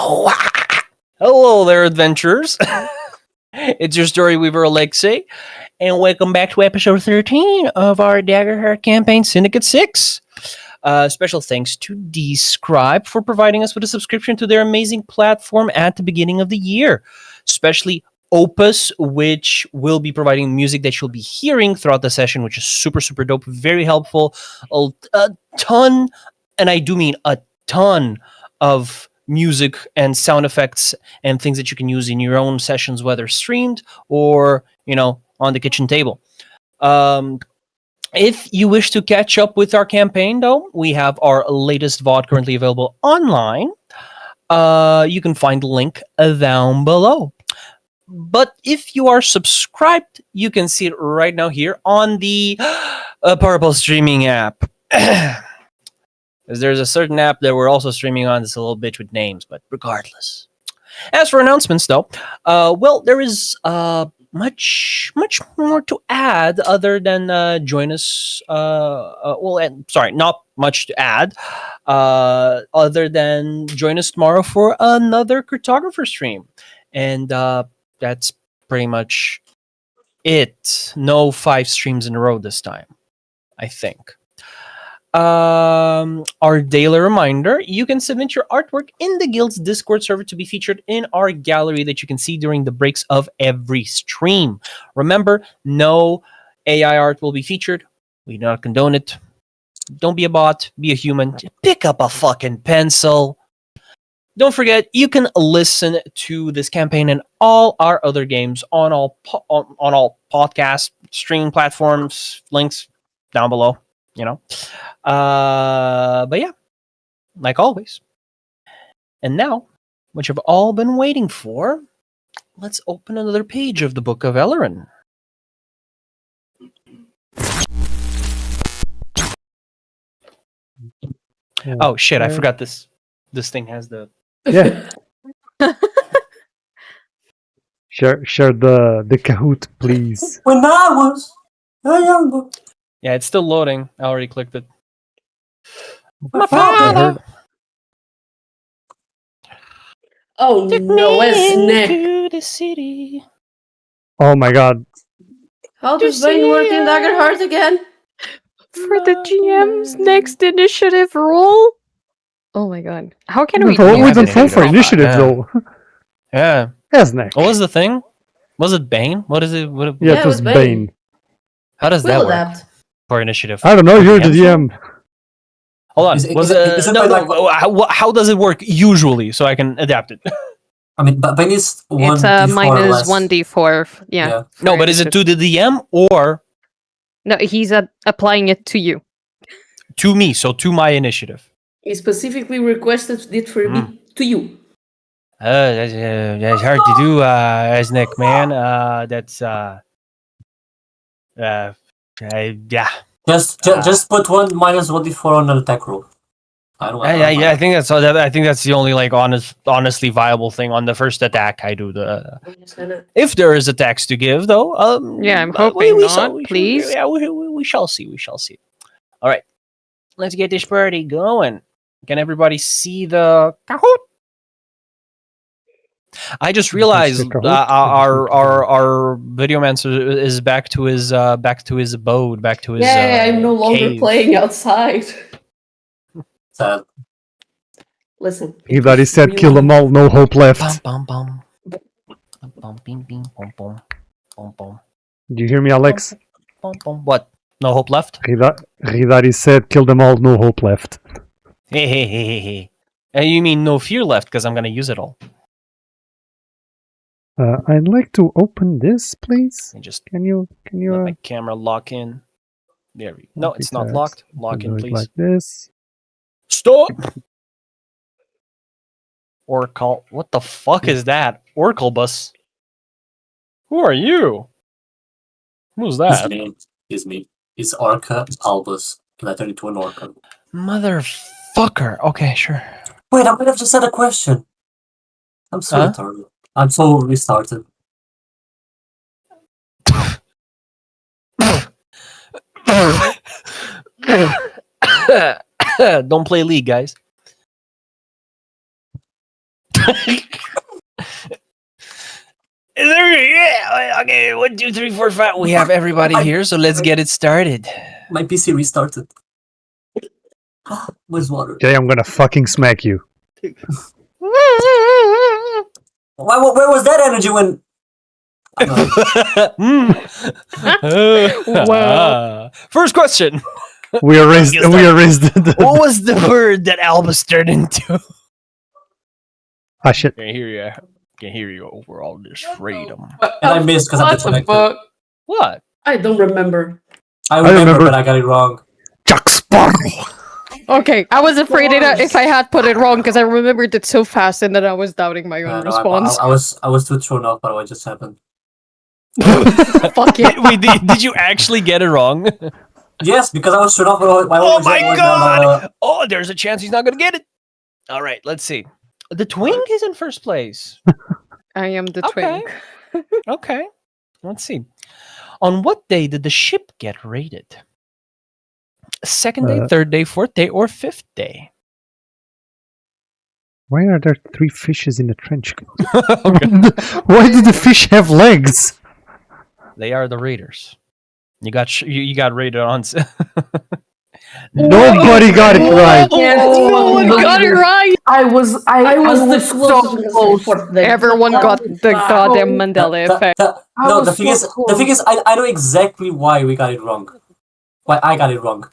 Oh, hello there, adventurers. It's your story weaver, Alexei, and welcome back to episode 13 of our Daggerheart campaign, Syndicate 6. Special thanks to Describe for providing us with a subscription to their amazing platform at the beginning of the year, especially Opus, which will be providing music that you'll be hearing throughout the session, which is super, super dope, very helpful. A ton, and I do mean a ton of music and sound effects and things that you can use in your own sessions, whether streamed or, on the kitchen table. If you wish to catch up with our campaign, though, we have our latest VOD currently available online. You can find the link down below. But if you are subscribed, you can see it right now here on the Purple Streaming app. Because there's a certain app that we're also streaming on that's a little bitch with names, but regardless. As for announcements, though, there is much more to add other than join us. Not much to add other than join us tomorrow for another cartographer stream. And that's pretty much it. No 5 streams in a row this time, I think. Our daily reminder, you can submit your artwork in the guild's Discord server to be featured in our gallery that you can see during the breaks of every stream. Remember, no AI art will be featured. We do not condone it. Don't be a bot, be a human. Pick up a fucking pencil. Don't forget, you can listen to this campaign and all our other games on all podcast streaming platforms. Links down below. But yeah, like always. And now, what you've all been waiting for, let's open another page of the Book of Elleran. Oh shit, I forgot this. This thing has the... Yeah. Share the Kahoot, please. When I was a young boy. Yeah, it's still loading. I already clicked it. My father. Oh no, it's Nick. To the city. Oh my god. How does Bane work in Daggerheart again? For the GM's next initiative roll? Oh my god. How can we What do was the this? roll for initiative though? Yeah. Yes, Nick. What was the thing? Was it Bane? What is it? What, Yeah, it was Bane. How does that We'll work adapt. for initiative? I don't know, you're the DM. Hold on. Is it How does it work usually so I can adapt it? I mean, but it's It's minus 1d4. Yeah. No, but is it to the DM or No, he's applying it to you. to me? So to my initiative. He specifically requested it for me to you. That's hard to do, as Nick, man. Yeah. Just put one minus 1d4 on an attack roll. I think that's the only honestly viable thing. On the first attack, I do the. If there is attacks to give, though, Yeah, I'm hoping not, please. We shall see. We shall see. All right, let's get this party going. Can everybody see the Kahoot? I just realized our Videomancer is back to his abode, back to his. I'm no longer cave. playing outside. Sad. Listen. He already said kill them all, no hope left. Bum, bum, bum. Bum, bing, bing, bum, bum. Bum, bum. Do you hear me, Alex? Bum, bum. What? No hope left? Ridari said kill them all, no hope left. Hey. You mean no fear left, because I'm going to use it all. I'd like to open this, please. Just Can you let my camera lock in. There we go. No, it's not locked. Lock in, please. Like this. Stop! Oracle. What the fuck is that? Oracle bus. Who are you? Who's that? His name is Orca Albus. Can I turn into an orca? Motherfucker. Okay, sure. Wait, I might have just had a question. I'm so retarded. I'm so restarted. Don't play League, guys. Yeah, okay, 1, 2, 3, 4, 5. We have everybody here, so let's get it started. My PC restarted. Where's water? Jay, I'm gonna fucking smack you. Where was that energy when? Wow. First question. We erased. We erased. What was the bird that Albus turned into? Ah shit. Can hear you over all this freedom. And I missed because I'm disconnected. What? I don't remember. I remember, remember. but I got it wrong. Jack Sparrow. Okay, I was afraid if I had put it wrong because I remembered it so fast and then I was doubting my own response. I was too thrown off by what just happened. Fuck it. Wait, did you actually get it wrong? Yes, because I was thrown off by Oh my god! Oh, there's a chance he's not gonna get it. All right, let's see. The twink is in first place. I am the Okay. twink. Okay, let's see. On what day did the ship get raided? Second day, third day, fourth day, or fifth day? Why are there 3 fishes in a trench coat? Okay. Why do the fish have legs? They are the raiders. You got raided on. Nobody got it right. No one got it right. I was the so closest. close. Everyone got the goddamn Mandela effect. No, the thing is, I know exactly why we got it wrong. Why I got it wrong.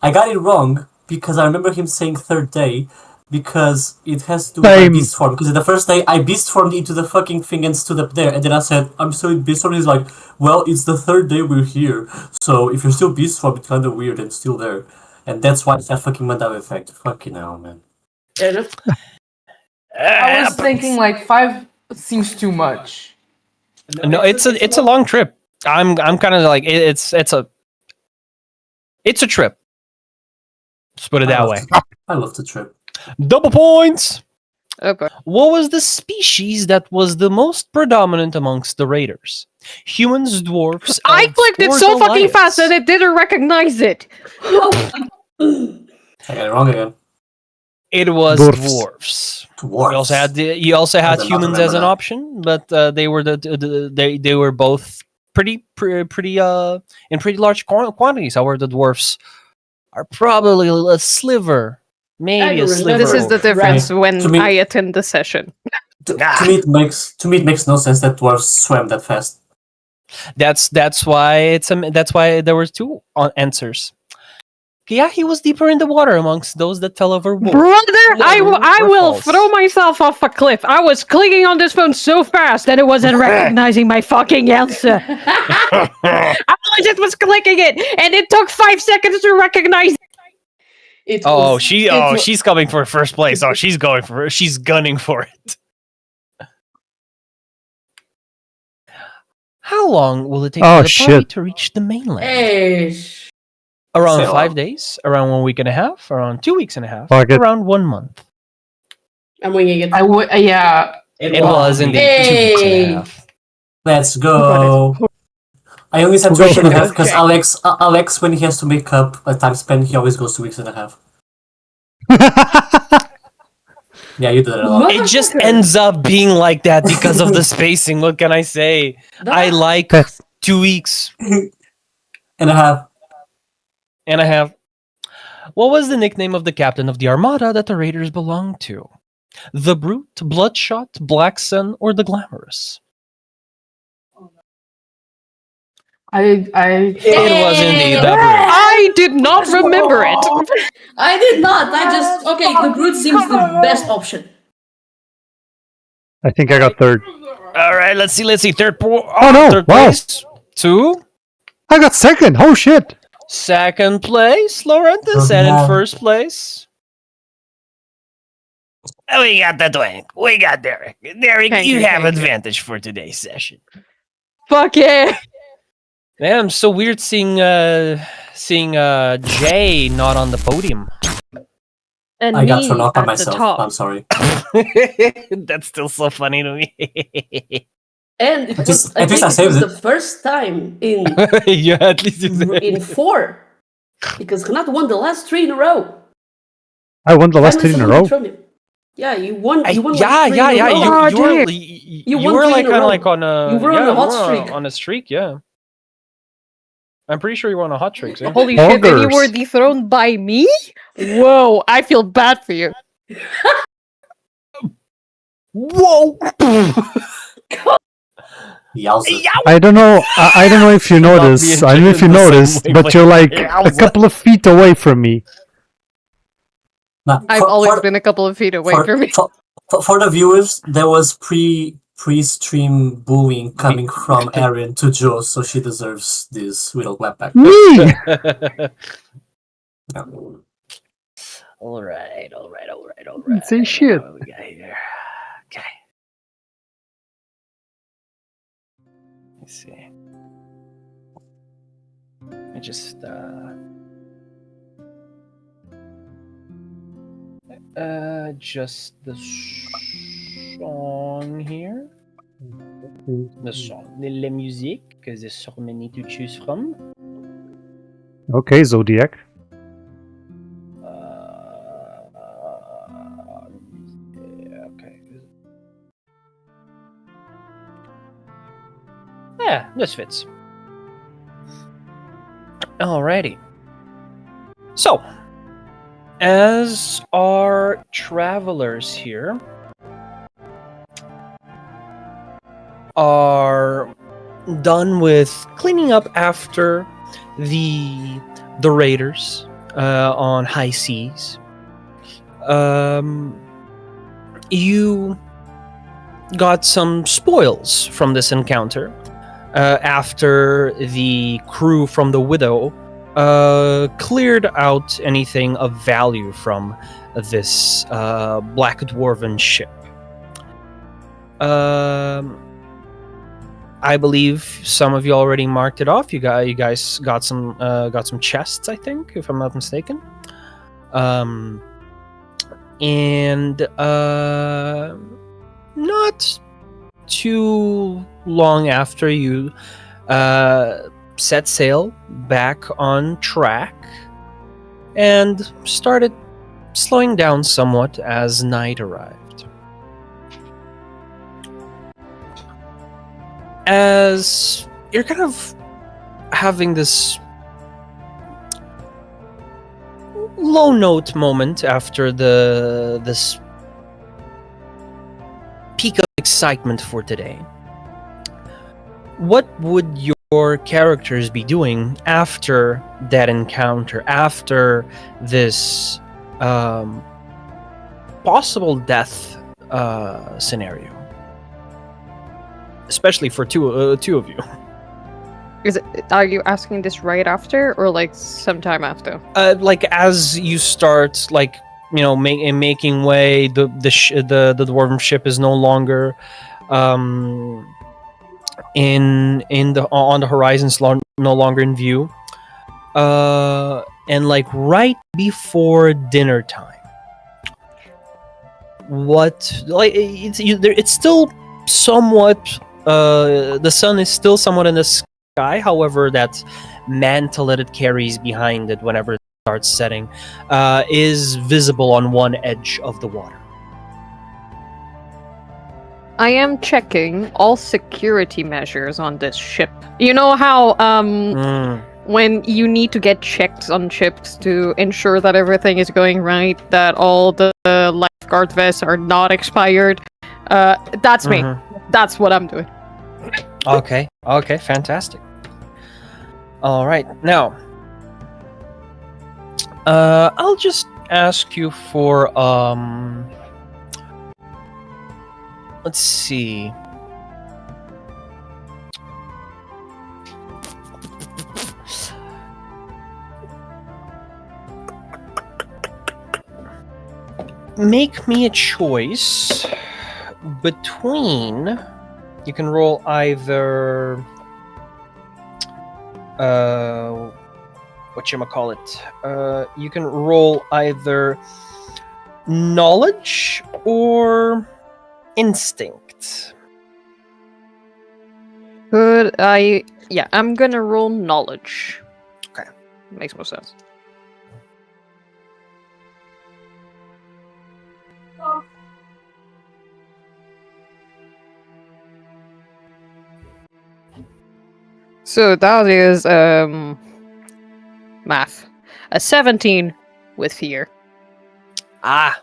I got it wrong because I remember him saying third day, because it has to do with my beast form. Because the first day I beast formed into the fucking thing and stood up there, and then I said, I'm still in beast form. He's like, well, it's the third day we're here, so if you're still beast form, it's kind of weird and still there. And that's why it's that fucking Mandela effect. Fucking hell, man. I was thinking like 5 seems too much. No, it's a long trip. I'm kind of like it's a trip. Let's put it that way. I love the trip. Double points. Okay. What was the species that was the most predominant amongst the raiders? Humans, dwarves. I elves, clicked it or so fucking Goliaths? fast that it didn't recognize it. I got it wrong again. It was Dwarves. dwarves. You also had I did not humans as remember an that. option, but they were they were both pretty in pretty large quantities. However, the dwarfs are probably a sliver, maybe a sliver. This is the difference when To me- I attend the session. To me, it makes no sense that dwarves swam that fast. That's why that's why there were 2 answers. Keahi was deeper in the water amongst those that fell overboard. Brother, I will false. throw myself off a cliff. I was clicking on this phone so fast that it wasn't recognizing my fucking answer. I legit was clicking it, and it took 5 seconds to recognize. She's coming for first place. Oh, she's gunning for it. How long will it take for the party to reach the mainland? Around 5 days, around 1 week and a half, around 2 weeks and a half, around 1 month. I'm winging it. I would, yeah. It was indeed 2 weeks and a half. Let's go. I only said 2 weeks and a half because Okay. Alex, when he has to make up a time span, he always goes 2 weeks and a half. Yeah, you did it a lot. It just ends up being like that because of the spacing. What can I say? I like 2 weeks And a half. and a half. What was the nickname of the captain of the armada that the raiders belonged to? The Brute, Bloodshot, Black Sun, or the Glamorous? I It was indeed the Brute. I did not remember it. I did not. I just the brute seems the best option. I think I got third. All right, let's see. Third no! third Wow. place. 2. I got second. Oh shit! Second place, Lorenthus, and in first place. We got the twink. We got Daeric. Daeric, Thank you you, have thank you. advantage for today's session. Fuck yeah. Man, so weird seeing Jay not on the podium. And I got me thrown off by at the myself. top. I'm sorry. That's still so funny to me. And it At was, least I think saved it it. was the first time in Yeah, at least you said. in 4 because Renat won the last 3 in a row. I won the last Finally 3 in a someone row. thrown him. Yeah, you won. Yeah, You won yeah, like 3 in a yeah. row. You won were 3 like in a kind of row. like on a You were on a hot streak. on a streak. Yeah, I'm pretty sure you were on a hot streak. Yeah. Holy shit, and you were Augers. dethroned by me? Whoa, I feel bad for you. Whoa! Yowza. I don't know. I don't know if you Not noticed. being I don't know if you treated the same noticed, way, but but you're like yowza. a couple of feet away from me. Nah, I've always been a couple of feet away from me. For the viewers, there was pre-stream booing coming from Erin to Jo, so she deserves this little clapback. Me. Yeah. All right. Didn't say shit. What we got here? Okay. Let's see. I just the song here. The song, the music, because there's so many to choose from. Okay, Zodiac. Okay. Yeah, this fits. Alrighty. So, as our travelers here are done with cleaning up after the raiders on high seas, you got some spoils from this encounter after the crew from the Widow cleared out anything of value from this black dwarven ship. I believe some of you already marked it off. You guys got some chests, I think, if I'm not mistaken. And not too long after you set sail back on track and started slowing down somewhat as night arrived. As you're kind of having this low note moment after this peak of excitement for today, what would your characters be doing after that encounter, after this possible death scenario? Especially for two of you. Are you asking this right after or like sometime after? Like as you start, like, you know, making way, the dwarven ship is no longer on the horizons, no longer in view, and like right before dinner time. It's still somewhat. The sun is still somewhat in the sky. However, that mantle that it carries behind it whenever it starts setting is visible on one edge of the water. I am checking all security measures on this ship. You know how when you need to get checks on ships to ensure that everything is going right, that all the lifeguard vests are not expired. That's me. That's what I'm doing. Okay, fantastic. All right, now I'll just ask you for let's see. Make me a choice between. You can roll either whatchamacallit. You can roll either knowledge or instinct. Good. I'm gonna roll knowledge. Okay. Makes more sense. So that is math. A 17 with fear. Ah.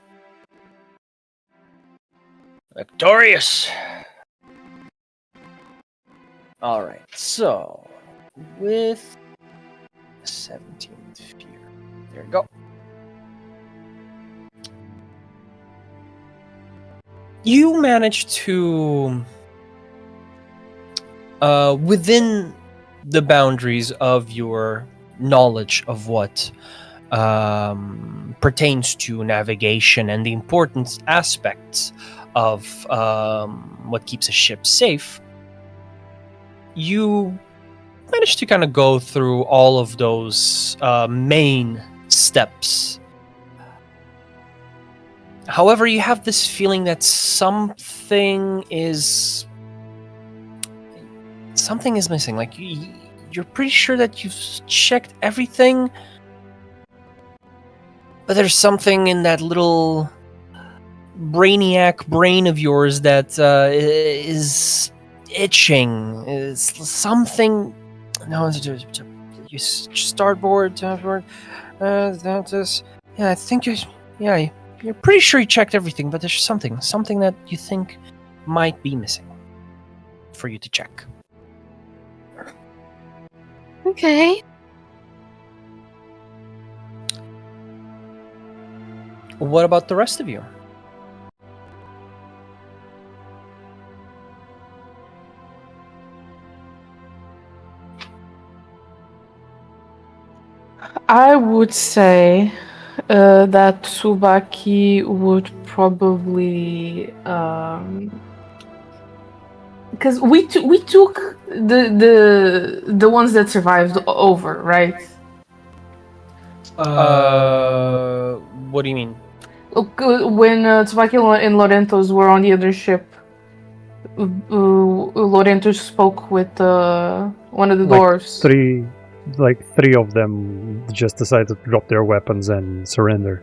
Victorious. All right. So, with 17 fear. There you go. You managed to within the boundaries of your knowledge of what pertains to navigation and the important aspects of what keeps a ship safe, you managed to kind of go through all of those main steps. However, you have this feeling that something is missing. Like you're pretty sure that you've checked everything, but there's something in that little brainiac brain of yours that is itching. Is something? No, you starboard. That is. Yeah, I think you. Yeah, you're pretty sure you checked everything, but there's something that you think might be missing for you to check. Okay. What about the rest of you? I would say that Tsubaki would probably because we took the ones that survived over, right? What do you mean? Look, when Tsubaki and Lorenthus were on the other ship, Lorenthus spoke with one of the dwarves. Three of them just decided to drop their weapons and surrender.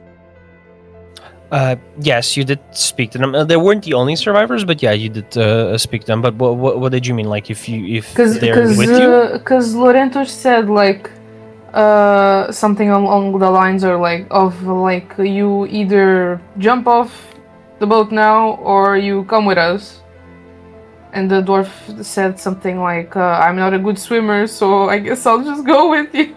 Yes, you did speak to them. They weren't the only survivors, but yeah, you did speak to them. But what did you mean? Like if they're with you? Because Lorenthus said like something along the lines or like you either jump off the boat now or you come with us. And the dwarf said something like, I'm not a good swimmer, so I guess I'll just go with you.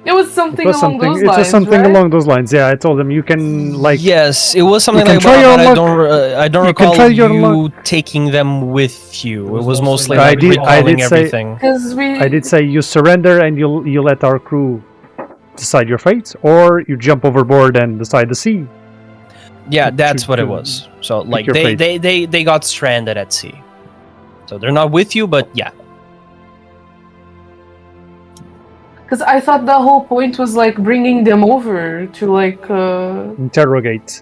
It was something along those lines. It was something right? along those lines. Yeah, I told him you can like. Yes, it was something you like can try that. your I don't you can recall try your you taking them with you. It was mostly I like did recalling say- everything. I did say you surrender and you let our crew decide your fate, or you jump overboard and decide the sea. Yeah, that's what it was. So like your fate. they got stranded at sea. So they're not with you, but yeah. Because I thought the whole point was like bringing them over to like Interrogate.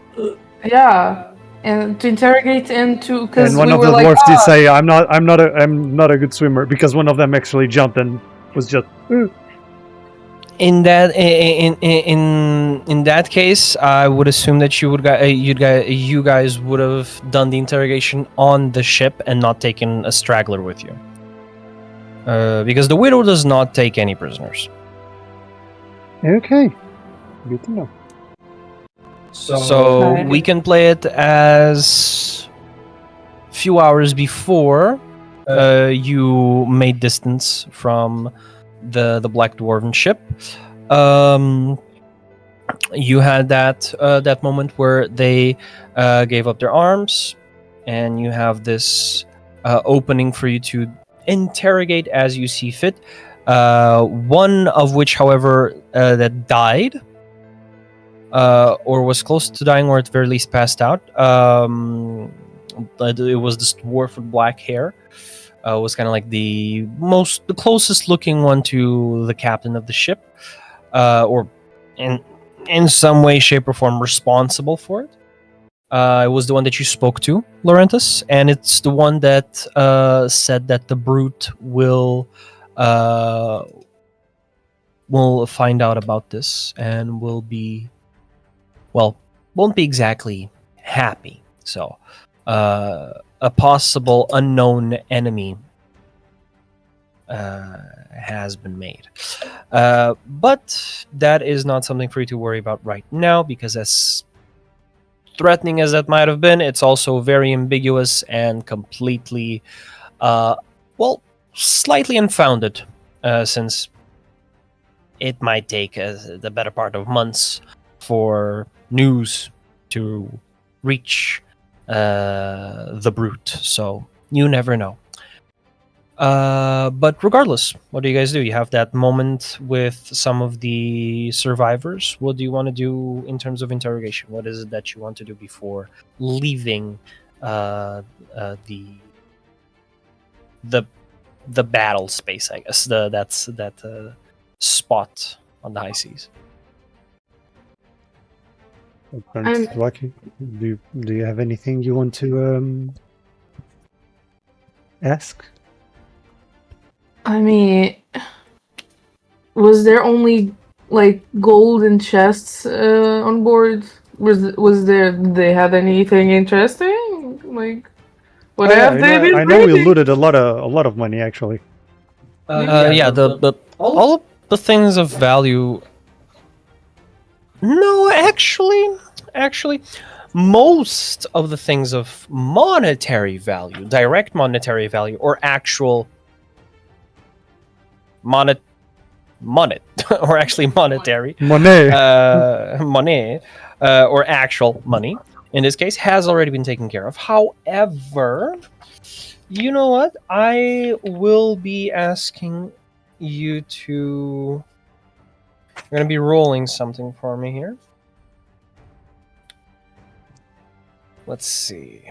yeah, and to interrogate and to because And one we of were the like, dwarfs did say, I'm not a good swimmer," because one of them actually jumped and was just. In that case, I would assume that you guys would have done the interrogation on the ship and not taken a straggler with you, because the widow does not take any prisoners. Okay, good to know. So we can play it as few hours before you made distance from the Black Dwarven ship. You had that moment where they gave up their arms, and you have this opening for you to interrogate as you see fit. One of which, however, that died, or was close to dying, or at the very least passed out. It was this dwarf with black hair. Was kind of like the closest looking one to the captain of the ship, or in some way, shape, or form responsible for it. It was the one that you spoke to, Lorenthus, and it's the one that said that the brute will find out about this and won't be exactly happy. So a possible unknown enemy has been made. But that is not something for you to worry about right now, because as threatening as that might have been, it's also very ambiguous and completely, slightly unfounded, since it might take the better part of months for news to reach the brute. So you never know. But regardless, what do you guys do? You have that moment with some of the survivors. What do you want to do in terms of interrogation? What is it that you want to do before leaving the battle space? I guess that's that spot on the high seas. Tsubaki, do you have anything you want to ask? I mean, was there only like gold in chests on board? Was there? Did they had anything interesting? Like, what have they been? I know we looted a lot of money actually. The all of the things of value. No, actually, most of the things of monetary value, direct monetary value, or actual money, or actually monetary Money. money, or actual money, in this case, has already been taken care of. However, you know what? I will be asking you to... You're going to be rolling something for me here. Let's see.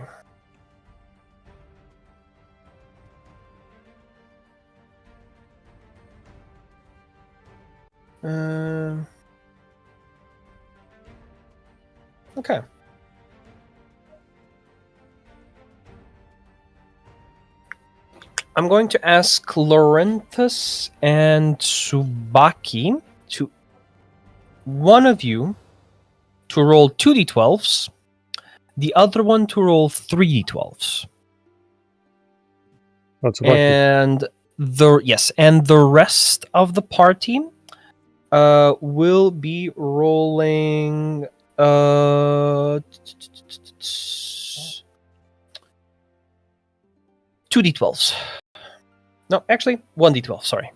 Okay. I'm going to ask Lorenthus and Tsubaki to one of you to roll 2d12s, the other one to roll 3d12s. That's about And the rest of the party will be rolling 2d12s. No, actually 1d12, sorry.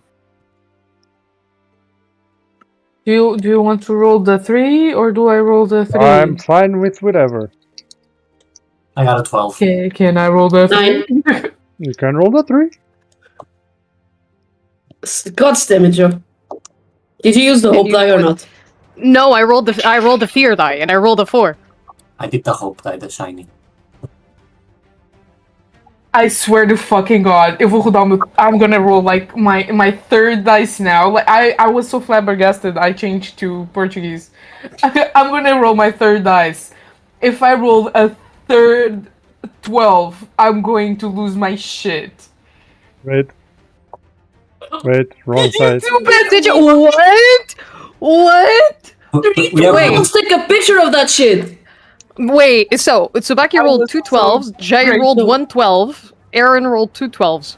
Do you want to roll the 3 or do I roll the 3? I'm fine with whatever. I got a 12. Okay, can I roll the 3? You can roll the 3. God damn it, Joe. Did you use the hope die or not? No, I rolled the fear die and I rolled a 4. I did the hope die, the shiny. I swear to fucking God, if I'm gonna roll like my third dice now. Like I was so flabbergasted I changed to Portuguese. I'm gonna roll my third dice. If I roll a third 12, I'm going to lose my shit. Wait, wrong side. Did you what? What? Let's take a picture of that shit. Wait, so Tsubaki rolled 2 12s, Jay rolled 1 12, Aaron rolled 2 12s.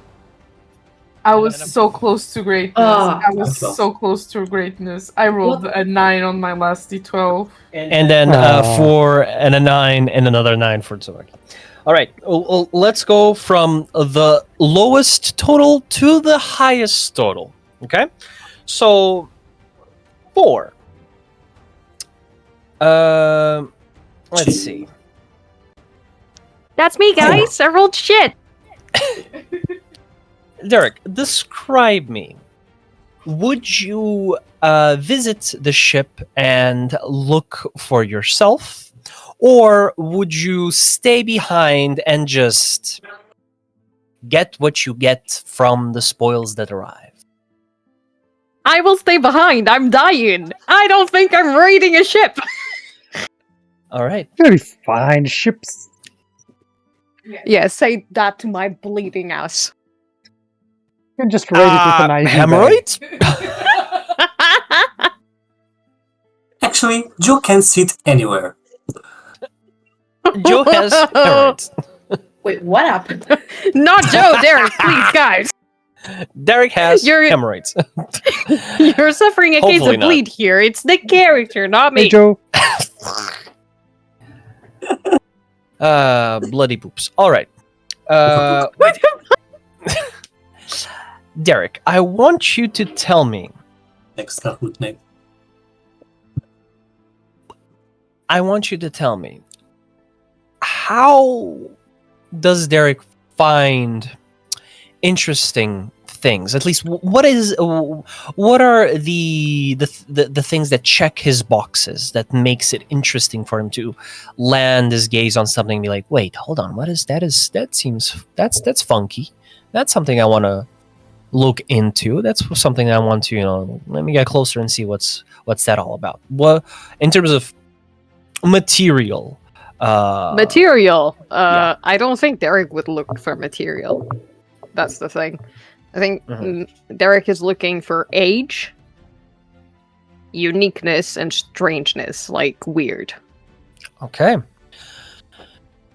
I was so close to greatness. I was so close to greatness. I rolled a 9 on my last d12. And then 4 and a 9 and another 9 for Tsubaki. All right, let's go from the lowest total to the highest total. Okay, so 4. Let's see. That's me, guys. I rolled shit. Daeric, describe me. Would you visit the ship and look for yourself? Or would you stay behind and just get what you get from the spoils that arrive? I will stay behind. I'm dying. I don't think I'm raiding a ship. All right. Very fine ships. Yeah, say that to my bleeding ass. You can just raid it with an IV hemorrhoids? Actually, Joe can sit anywhere. Joe has hemorrhoids. Wait, what happened? Not Joe, Daeric, please, guys. Daeric has You're- hemorrhoids. You're suffering a case Hopefully of not. bleed here. It's the character, not me. Hey, Joe. Bloody poops. All right. Daeric, I want you to tell me. Next Kahoot name. I want you to tell me. How does Daeric find interesting things? At least, what are the things that check his boxes that makes it interesting for him to land his gaze on something and be like, wait, hold on, what is that? That's funky. That's something I want to look into. That's something I want to, let me get closer and see what's that all about. What in terms of material? Material. Yeah. I don't think Daeric would look for material. That's the thing. I think Daeric is looking for age, uniqueness, and strangeness, like weird. Okay.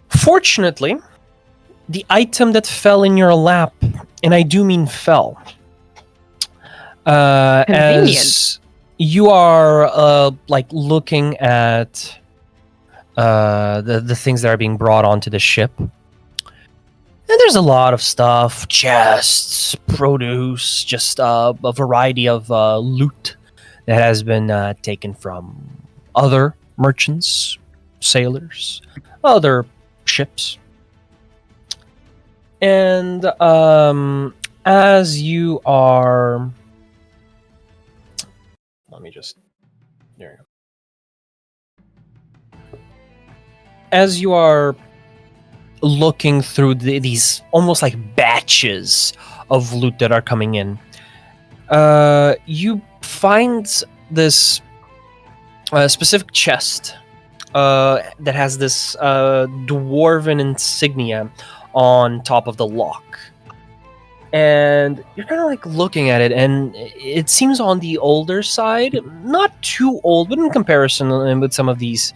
Fortunately, the item that fell in your lap, and I do mean fell, as you are looking at the things that are being brought onto the ship. And there's a lot of stuff, chests, produce, just a variety of loot that has been taken from other merchants, sailors, other ships. And as you are... Let me just... There you go. As you are looking through these almost like batches of loot that are coming in, you find this specific chest that has this dwarven insignia on top of the lock. And you're kind of like looking at it, and it seems on the older side, not too old, but in comparison with some of these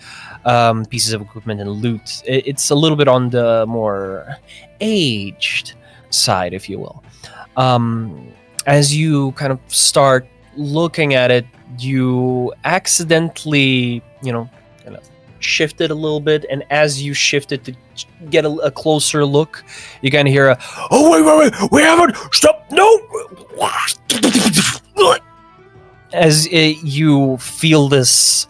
pieces of equipment and loot, it's a little bit on the more aged side, if you will. As you kind of start looking at it, you accidentally, kind of shift it a little bit, and as you shift it to get a closer look, you kind of hear wait, we haven't, stop, no! As you feel this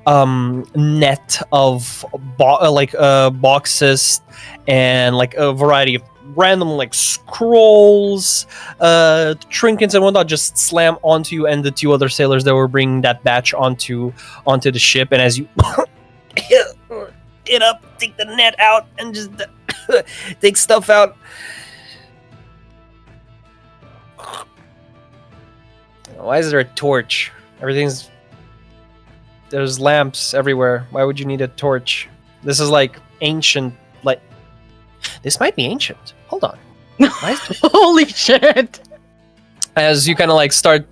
net of boxes and like a variety of random like scrolls, trinkets and whatnot just slam onto you and the two other sailors that were bringing that batch onto the ship. And as you get up, take the net out, and just take stuff out. Why is there a torch? There's lamps everywhere. Why would you need a torch? This is like ancient. Like, this might be ancient. Hold on. Holy shit! As you kind of like start,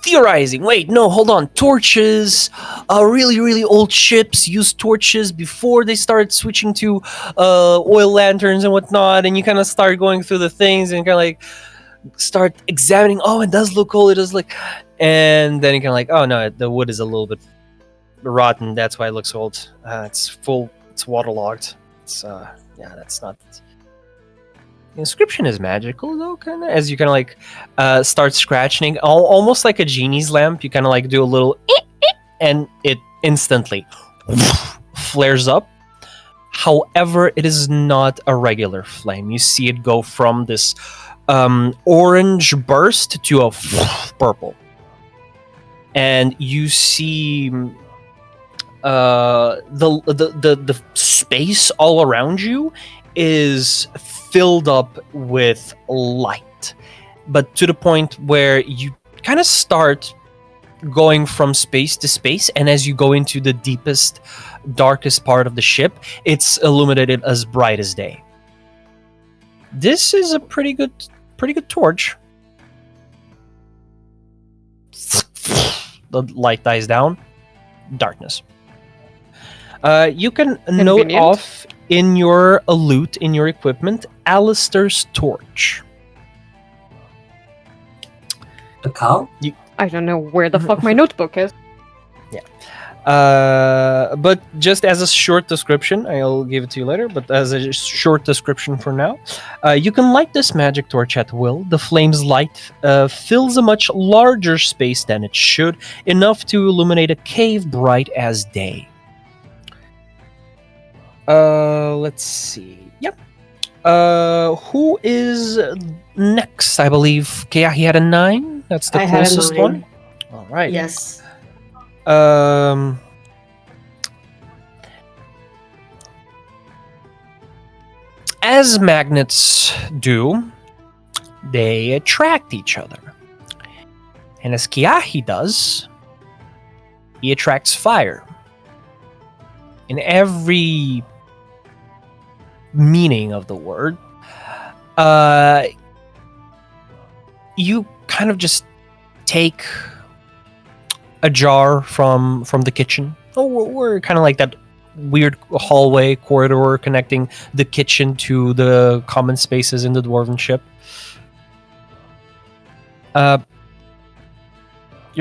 theorizing. Wait, no, hold on. Torches. Really, really old ships used torches before they started switching to oil lanterns and whatnot. And you kind of start going through the things and kind of like start examining. Oh, it does look old. It does look. And then you kind of like, oh no, the wood is a little bit rotten. That's why it looks old. It's full. It's waterlogged. It's that's not. The inscription is magical though, kind of. As you kind of like start scratching, almost like a genie's lamp. You kind of like do a little, and it instantly flares up. However, it is not a regular flame. You see it go from this orange burst to a purple, and you see the space all around you is filled up with light, but to the point where you kind of start going from space to space, and as you go into the deepest, darkest part of the ship, it's illuminated as bright as day. This is a pretty good torch. The light dies down. Darkness. You can note Convenient. off in your loot, in your equipment, Alistair's torch. A cow? I don't know where the fuck my notebook is. But just as a short description, I'll give it to you later, but as a short description for now, you can light this magic torch at will. The flame's light fills a much larger space than it should, enough to illuminate a cave bright as day. Let's see. Yep. Who is next? I believe Keahi had a 9. That's the I had a closest 9. one. All right. Yes. As magnets do, they attract each other. And as Keahi does, he attracts fire. In every meaning of the word, you kind of just take a jar from the kitchen. Oh, we're kind of like that weird hallway corridor connecting the kitchen to the common spaces in the dwarven ship. You're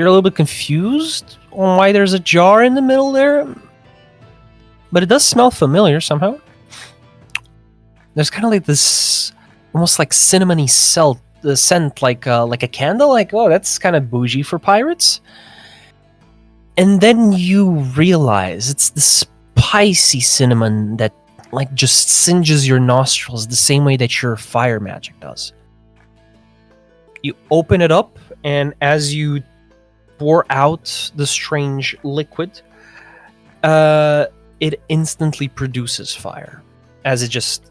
a little bit confused on why there's a jar in the middle there, but it does smell familiar somehow. There's kind of like this almost like cinnamony scent, like a candle. Like, oh, that's kind of bougie for pirates. And then you realize it's the spicy cinnamon that like just singes your nostrils the same way that your fire magic does. You open it up, and as you pour out the strange liquid, it instantly produces fire. As it just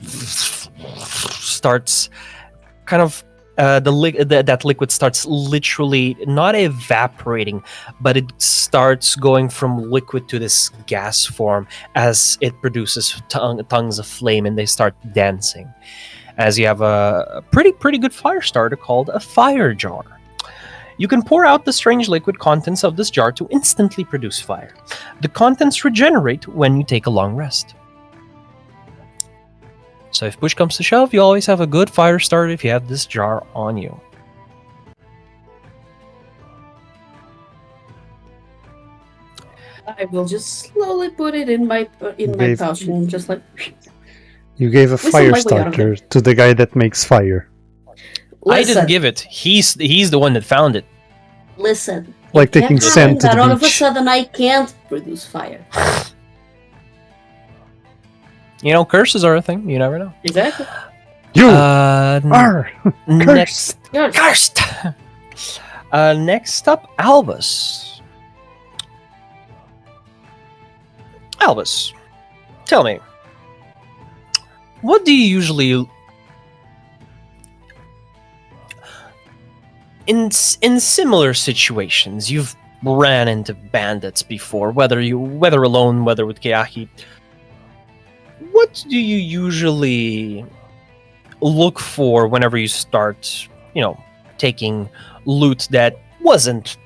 starts kind of that liquid starts literally not evaporating, but it starts going from liquid to this gas form as it produces tongues of flame, and they start dancing. As you have a pretty good fire starter called a fire jar. You can pour out the strange liquid contents of this jar to instantly produce fire. The contents regenerate when you take a long rest. So if push comes to shove, you always have a good fire starter if you have this jar on you. I will just slowly put it in my pouch and just like. You gave a fire starter to the guy that makes fire. Listen, I didn't give it. He's the one that found it. Listen. Like taking sand to that the all of a beach. sudden I can't produce fire. You know, curses are a thing. You never know. Exactly. You are next. Yours. Cursed! Next up, Albus. Albus, tell me, what do you usually... In similar situations, you've ran into bandits before, whether alone, whether with Keahi. What do you usually look for whenever you start, taking loot that wasn't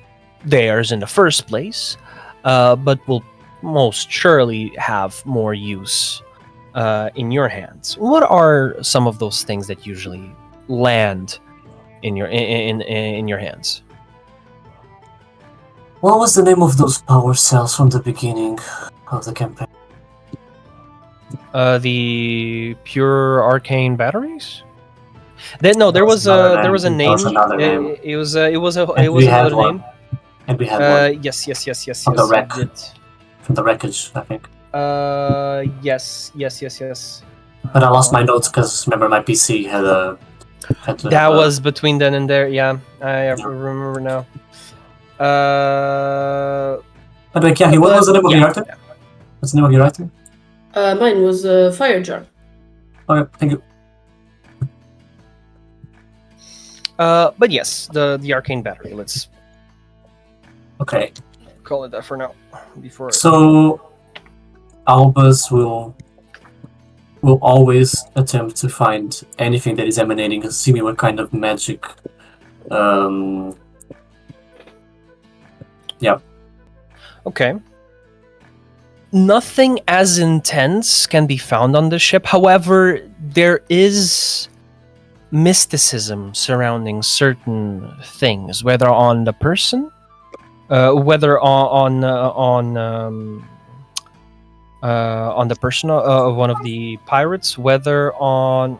theirs in the first place, but will most surely have more use in your hands? What are some of those things that usually land in your hands? What was the name of those power cells from the beginning of the campaign? The pure arcane batteries. There was a name. It was another name. And we had one. Yes. From the wreck. From the wreckage, I think. Yes. But I lost my notes because remember my PC had a. That was between then and there. Yeah, I remember now. By the way, Keahi, what was the name of your item? Yeah. What's the name of your item? Mine was a fire jar. Okay, thank you. But yes, the arcane battery. Let's Okay. call it that for now. So, Albus will always attempt to find anything that is emanating a similar kind of magic. Yeah. Okay. Nothing as intense can be found on the ship. However, there is mysticism surrounding certain things, whether on the person, whether on the person of one of the pirates, whether on.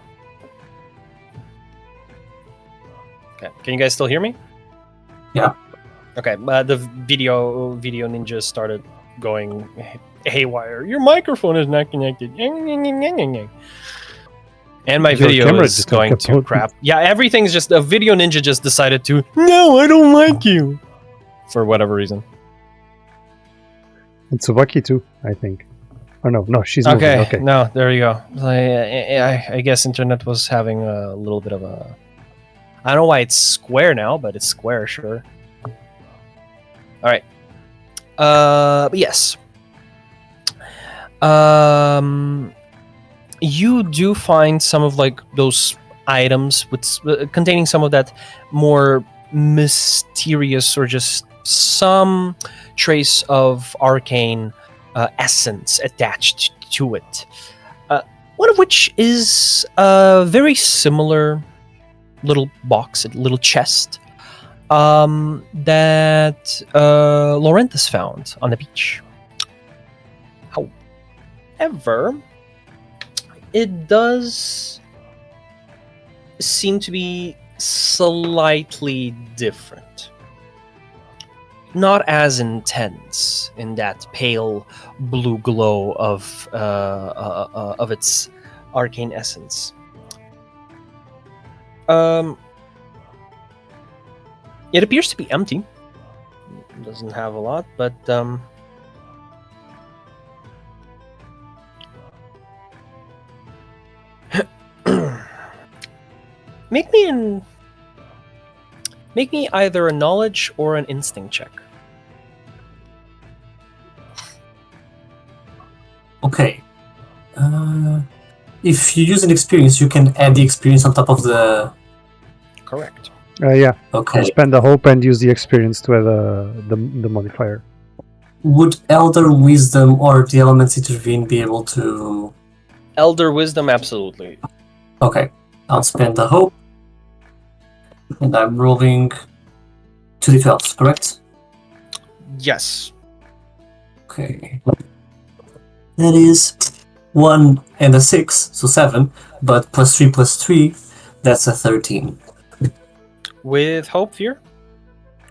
Okay, can you guys still hear me? Yeah. Okay, the video ninja started going haywire. Your microphone is not connected. And my Your video camera is just going got to kaput. crap. Yeah, everything's just a video ninja just decided to. No, I don't like you, for whatever reason. And Tsubaki too, I think. Oh no, she's moving. Okay, Okay. no, there you go. I guess internet was having a little bit of a. I don't know why it's square now, but it's square, sure. All right. But yes. You do find some of like those items with containing some of that more mysterious or just some trace of arcane essence attached to it. One of which is a very similar little box, a little chest that Lorenthus found on the beach. However, it does seem to be slightly different. Not as intense in that pale blue glow of its arcane essence. It appears to be empty. It doesn't have a lot, but make me either a knowledge or an instinct check. Okay. If you use an experience, you can add the experience on top of the. Correct. Yeah. Okay. Spend the hope and use the experience to add the modifier. Would Elder Wisdom or the Elements Intervene be able to? Elder Wisdom, absolutely. Okay. I'll spend the hope. And I'm rolling 2d12s, correct? Yes. Okay. That is 1 and a 6, so 7. But +3, that's a 13. With hope, fear?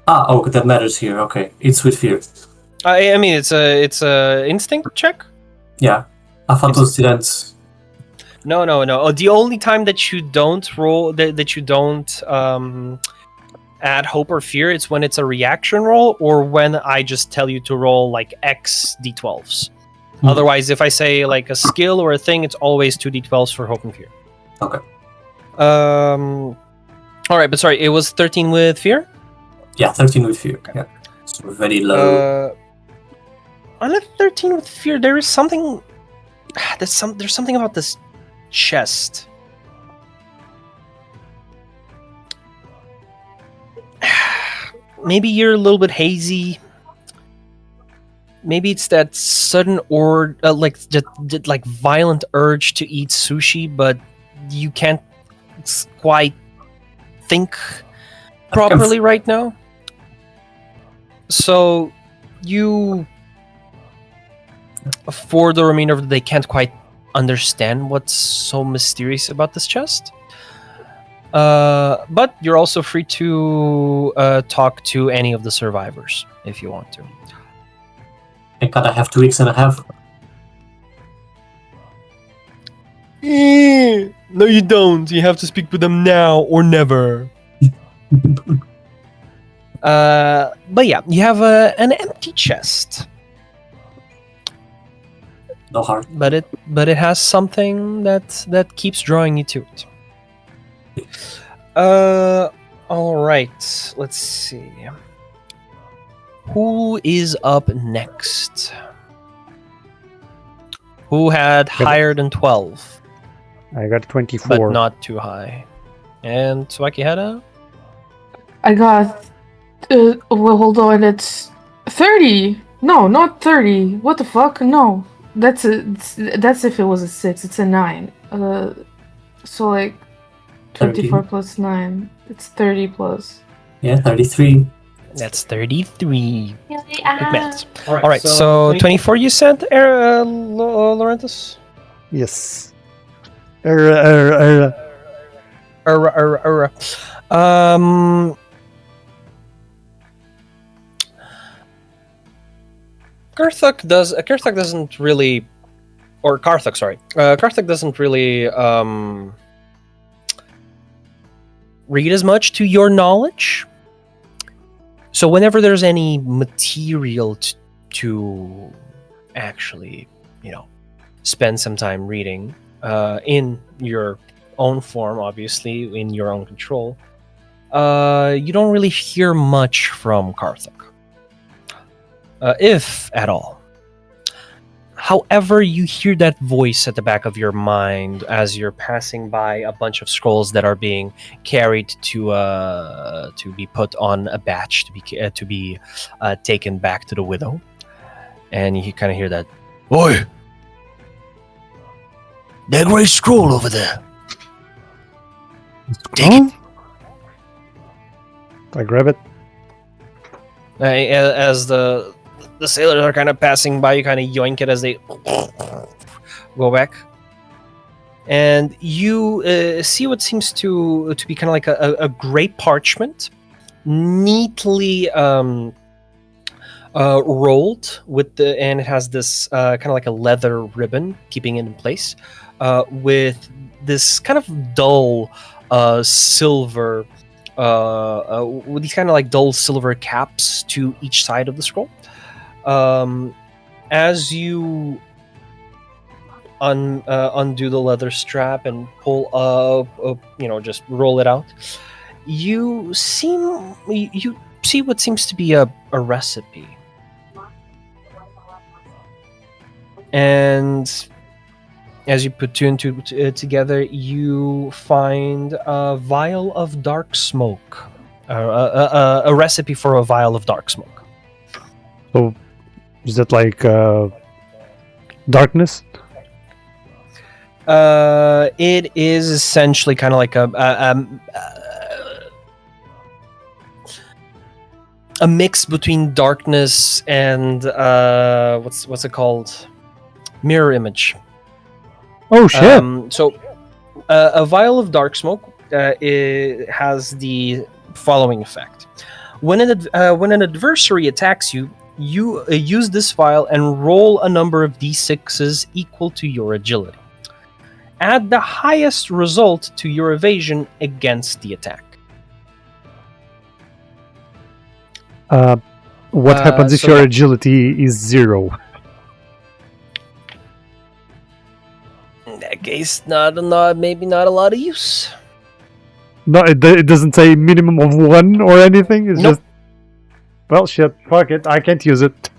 Oh, that matters here. Okay. It's with fear. I mean, it's a instinct check. Yeah. I thought those didn't. No. Oh, the only time that you don't roll that you don't add hope or fear, it's when it's a reaction roll or when I just tell you to roll like X d12s. Otherwise, if I say like a skill or a thing, it's always 2d12s for hope and fear. Okay. All right, but sorry, it was 13 with fear. Yeah, 13 with fear. Yeah. So very low. On a 13 with fear, there is something. There's something about this chest. Maybe you're a little bit hazy. Maybe it's that sudden or like violent urge to eat sushi, but you can't quite think properly right now. So you, for the remainder of the day, can't quite understand what's so mysterious about this chest. But you're also free to talk to any of the survivors if you want to. Thank God I have 2 weeks and a half. No, you don't. You have to speak with them now or never. But yeah, you have an empty chest. No heart. But it has something that keeps drawing you to it. All right. Let's see. Who is up next? Who had higher than 12? I got 24. But not too high. And Tsubaki had a? I got. Well, hold on. It's 30. No, not 30. What the fuck? No. That's if it was a 6. It's a 9. So like 24 plus 9. It's 30 plus. Yeah, 33. That's 33. Quick maths. All right, so 24 you said, Lorenthus? Yes. Karthik doesn't really, or Karthik, sorry. Karthik doesn't really read as much to your knowledge. So whenever there's any material to actually, spend some time reading in your own form, obviously, in your own control, you don't really hear much from Karthik. If at all. However, you hear that voice at the back of your mind as you're passing by a bunch of scrolls that are being carried to be put on a batch to be taken back to the widow, and you kind of hear that, "Oi, that great scroll over there. Take it." I grab it. As the sailors are kind of passing by, you kind of yoink it as they go back, and you see what seems to be kind of like a gray parchment, neatly rolled and it has this kind of like a leather ribbon keeping it in place, with this kind of dull silver, with these kind of like dull silver caps to each side of the scroll. As you undo the leather strap and pull up, just roll it out, you see what seems to be a recipe. And as you put two and two together, you find a vial of dark smoke, a recipe for a vial of dark smoke. So, is that like darkness? It is essentially kind of like a mix between darkness and what's it called? Mirror image. Oh shit! So, a vial of dark smoke it has the following effect: when an adversary attacks you, you use this vial and roll a number of d6s equal to your agility. Add the highest result to your evasion against the attack. What happens if your agility is 0? In that case, maybe not a lot of use. No, it doesn't say minimum of 1 or anything. It's Nope. just, well, shit, fuck it, I can't use it.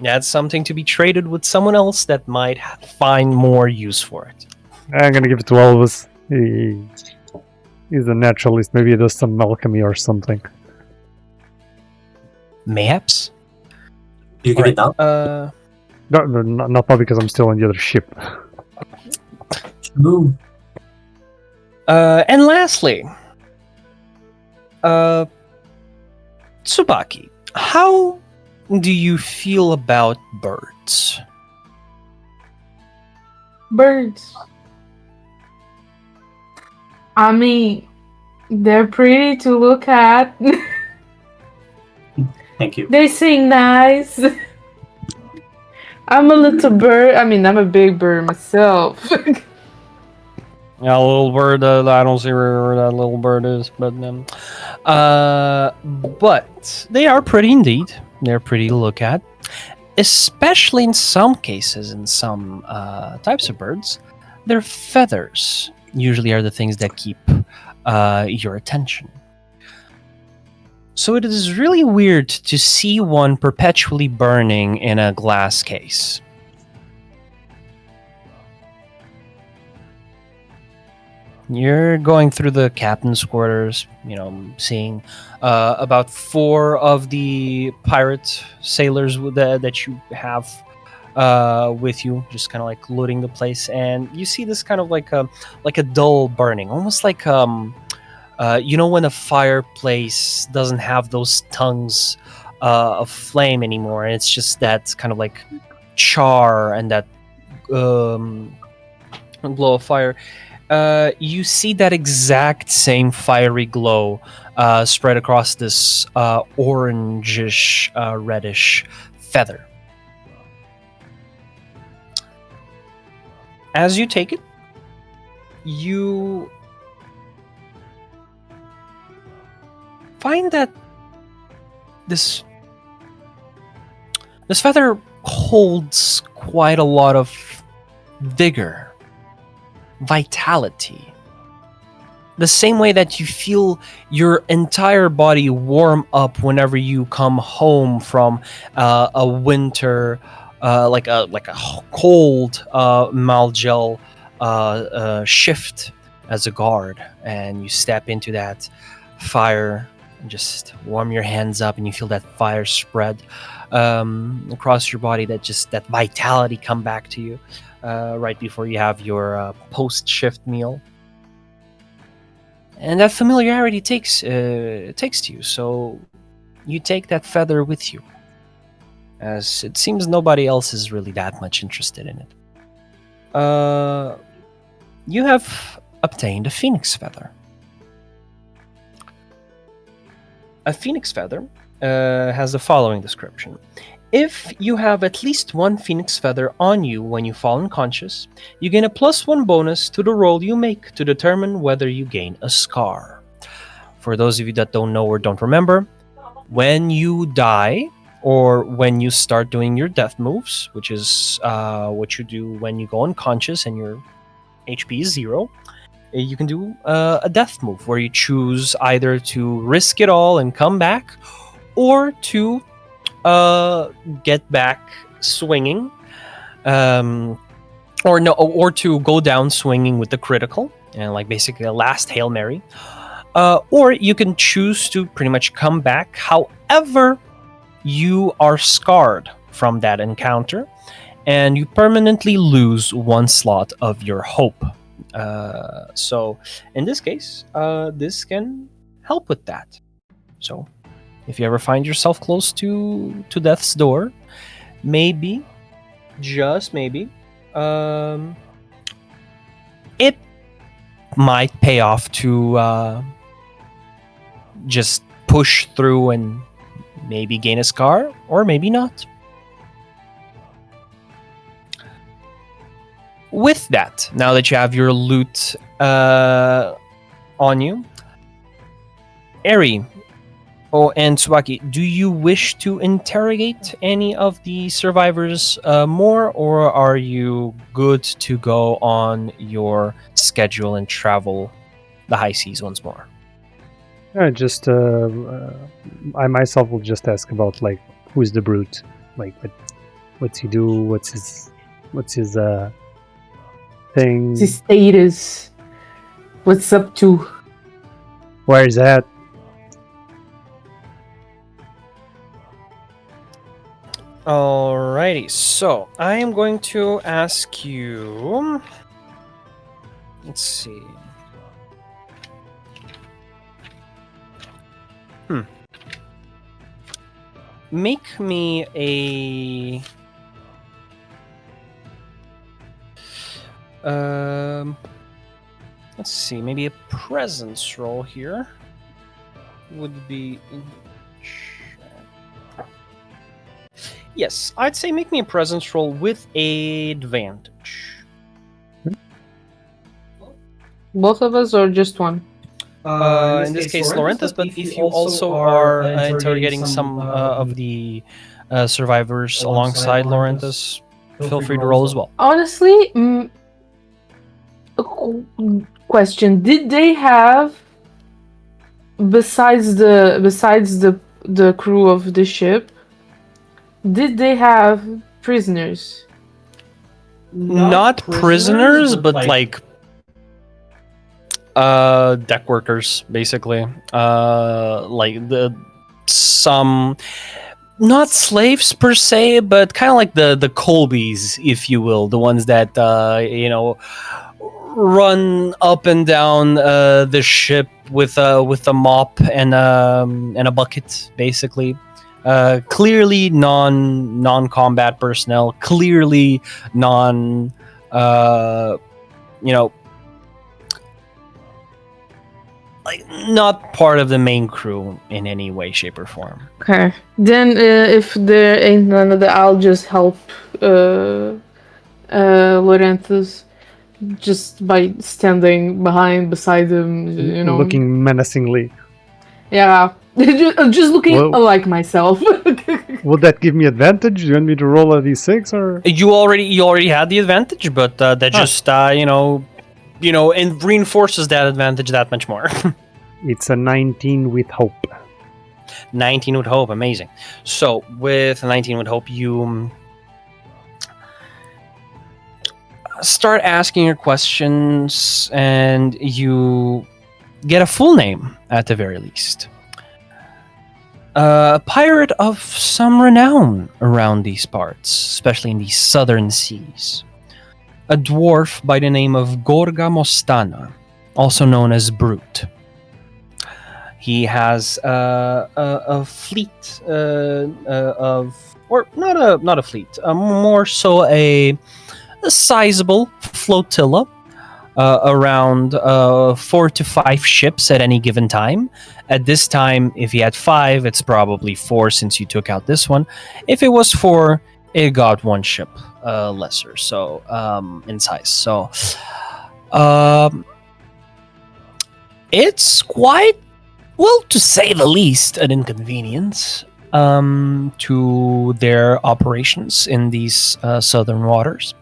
That's something to be traded with someone else that might find more use for it. I'm gonna give it to Albus. He's a naturalist. Maybe he does some alchemy or something. Mayhaps. You give it down? No, not now because I'm still on the other ship. Ooh. And lastly, Tsubaki, how do you feel about birds? Birds. I mean, they're pretty to look at. Thank you. They sing nice. I'm a little bird. I mean, I'm a big bird myself. Yeah, a little bird. I don't see where that little bird is, but they are pretty indeed. They're pretty to look at, especially in some cases. In some types of birds, their feathers usually are the things that keep your attention. So it is really weird to see one perpetually burning in a glass case. You're going through the captain's quarters, seeing about 4 of the pirate sailors that you have with you, just kind of like looting the place, and you see this kind of like a dull burning, almost like when a fireplace doesn't have those tongues of flame anymore, and it's just that kind of like char and that glow of fire. You see that exact same fiery glow spread across this orangish, reddish feather. As you take it, you find that this feather holds quite a lot of vigor, vitality. The same way that you feel your entire body warm up whenever you come home from a winter, like a cold Malgel shift as a guard, and you step into that fire and just warm your hands up, and you feel that fire spread across your body, that vitality come back to you right before you have your post-shift meal. And that familiarity takes to you, so you take that feather with you, as it seems nobody else is really that much interested in it. You have obtained a phoenix feather. A phoenix feather has the following description. If you have at least 1 phoenix feather on you when you fall unconscious, you gain a +1 bonus to the roll you make to determine whether you gain a scar. For those of you that don't know or don't remember, when you die, or when you start doing your death moves, which is what you do when you go unconscious and your HP is 0, you can do a death move where you choose either to risk it all and come back, or to get back swinging, or to go down swinging with the critical, and like basically a last Hail Mary, or you can choose to pretty much come back. However, you are scarred from that encounter, and you permanently lose 1 slot of your hope. So in this case, this can help with that. So if you ever find yourself close to death's door, maybe, just maybe, it might pay off to just push through and maybe gain a scar, or maybe not. With that, now that you have your loot on you, Eri and Tsubaki, do you wish to interrogate any of the survivors more, or are you good to go on your schedule and travel the high seas once more? I myself will just ask about, like, who's the brute, like what's he do, what's his thing, His status. What's up to? where is that? Alrighty, so I am going to ask you. Let's see. Make me a. Let's see, maybe a presence roll here would be. Yes, I'd say make me a presence roll with advantage. Both of us, or just one? In this case, Lorenthus, but if you also are interrogating some of the survivors alongside Lorenthus, feel free to roll as well. Honestly, question: did they have, besides the crew of the ship, did they have prisoners? Not prisoners, but like Deck workers, basically. Some not slaves per se, but kind of like the Colbys, if you will, the ones that run up and down the ship with a mop and a bucket, basically. Clearly non-combat personnel, clearly non like not part of the main crew in any way, shape, or form. Okay. Then, if there ain't none of that, I'll just help Lorenthus just by standing beside him, Looking menacingly. Yeah. just looking Well- like myself. Will that give me advantage? Do you want me to roll a d6 or? You already had the advantage, but that just and reinforces that advantage that much more. It's a 19 with hope. 19 with hope, amazing. So with 19 with hope, you start asking your questions, and you get a full name at the very least. A pirate of some renown around these parts, especially in the southern seas. A dwarf by the name of Gorga Mostana, also known as Brute. He has a fleet or not a fleet, more so a sizable flotilla, around 4 to 5 ships at any given time. At this time, if he had 5, it's probably 4 since you took out this one. If it was 4, it got 1 ship lesser, so in size. So it's quite, well, to say the least, an inconvenience to their operations in these southern waters.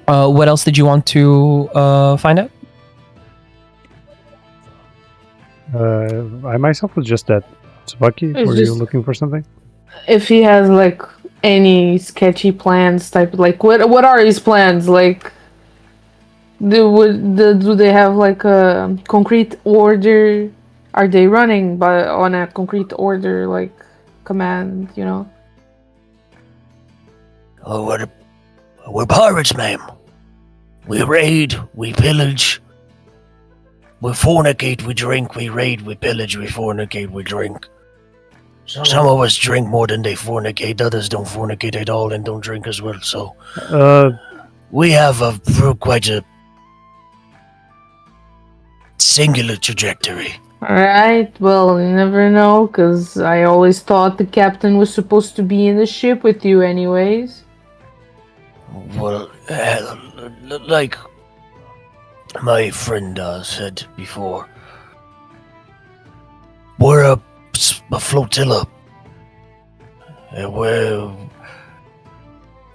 What else did you want to find out? I myself was just at Tsubaki. It's Were you just- looking for something? If he has like any sketchy plans, what are his plans? Like, do they have like a concrete order? Are they running on a concrete order, like command? Oh, we're pirates, ma'am. We raid, we pillage. We fornicate, we drink, we raid, we pillage, we fornicate, we drink. Some of us drink more than they fornicate, others don't fornicate at all and don't drink as well, so we have quite a singular trajectory. Alright, well, you never know, because I always thought the captain was supposed to be in the ship with you, anyways. Well, like my friend said before, we're a flotilla.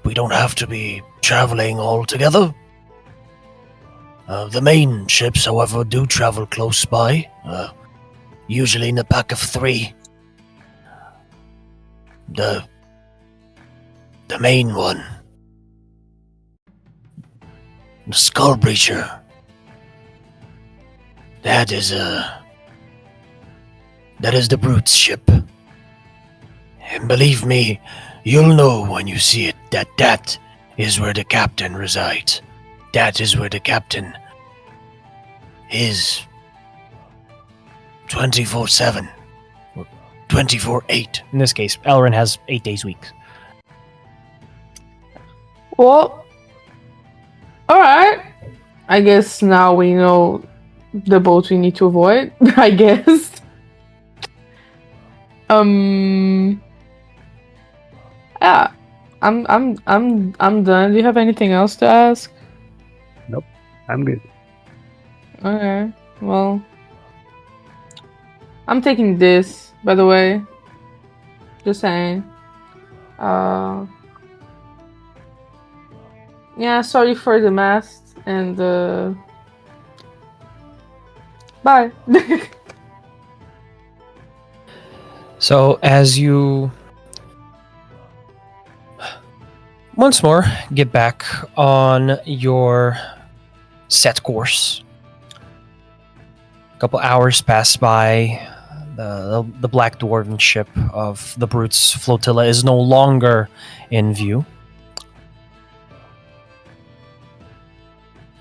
We don't have to be traveling all together. The main ships, however, do travel close by, usually in a pack of 3. The main one, the Skull Breacher, that is the Brute's ship. And believe me, you'll know when you see it that is where the captain resides. That is where the captain is 24/7. 24/8. In this case, Elleran has 8 days week. Well, alright. I guess now we know the boat we need to avoid, I guess. Yeah. I'm done. Do you have anything else to ask? I'm good. Okay. Well, I'm taking this, by the way. Just saying. Yeah, sorry for the mast and bye. So as you once more get back on your set course. A couple hours pass by. The black dwarven ship of the Brute's flotilla is no longer in view.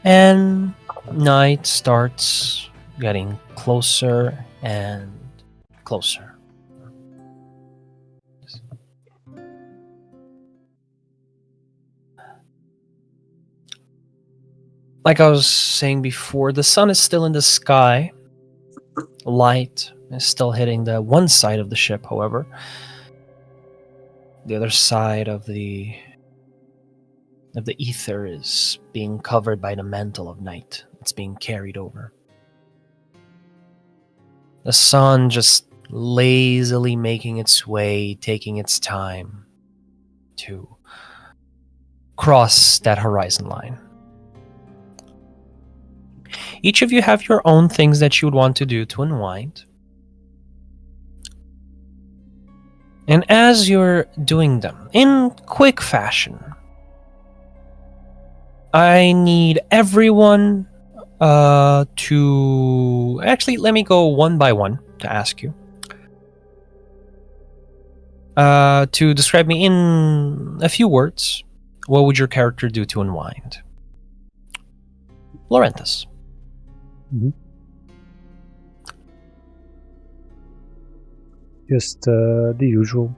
And night starts getting closer and closer. Like I was saying before, the sun is still in the sky. Light is still hitting the one side of the ship, however. The other side of the ether is being covered by the mantle of night. It's being carried over. The sun just lazily making its way, taking its time to cross that horizon line. Each of you have your own things that you would want to do to unwind. And as you're doing them in quick fashion, I need everyone to... Actually, let me go one by one to ask you. To describe me in a few words, what would your character do to unwind? Lorenthus. Mm-hmm. Just the usual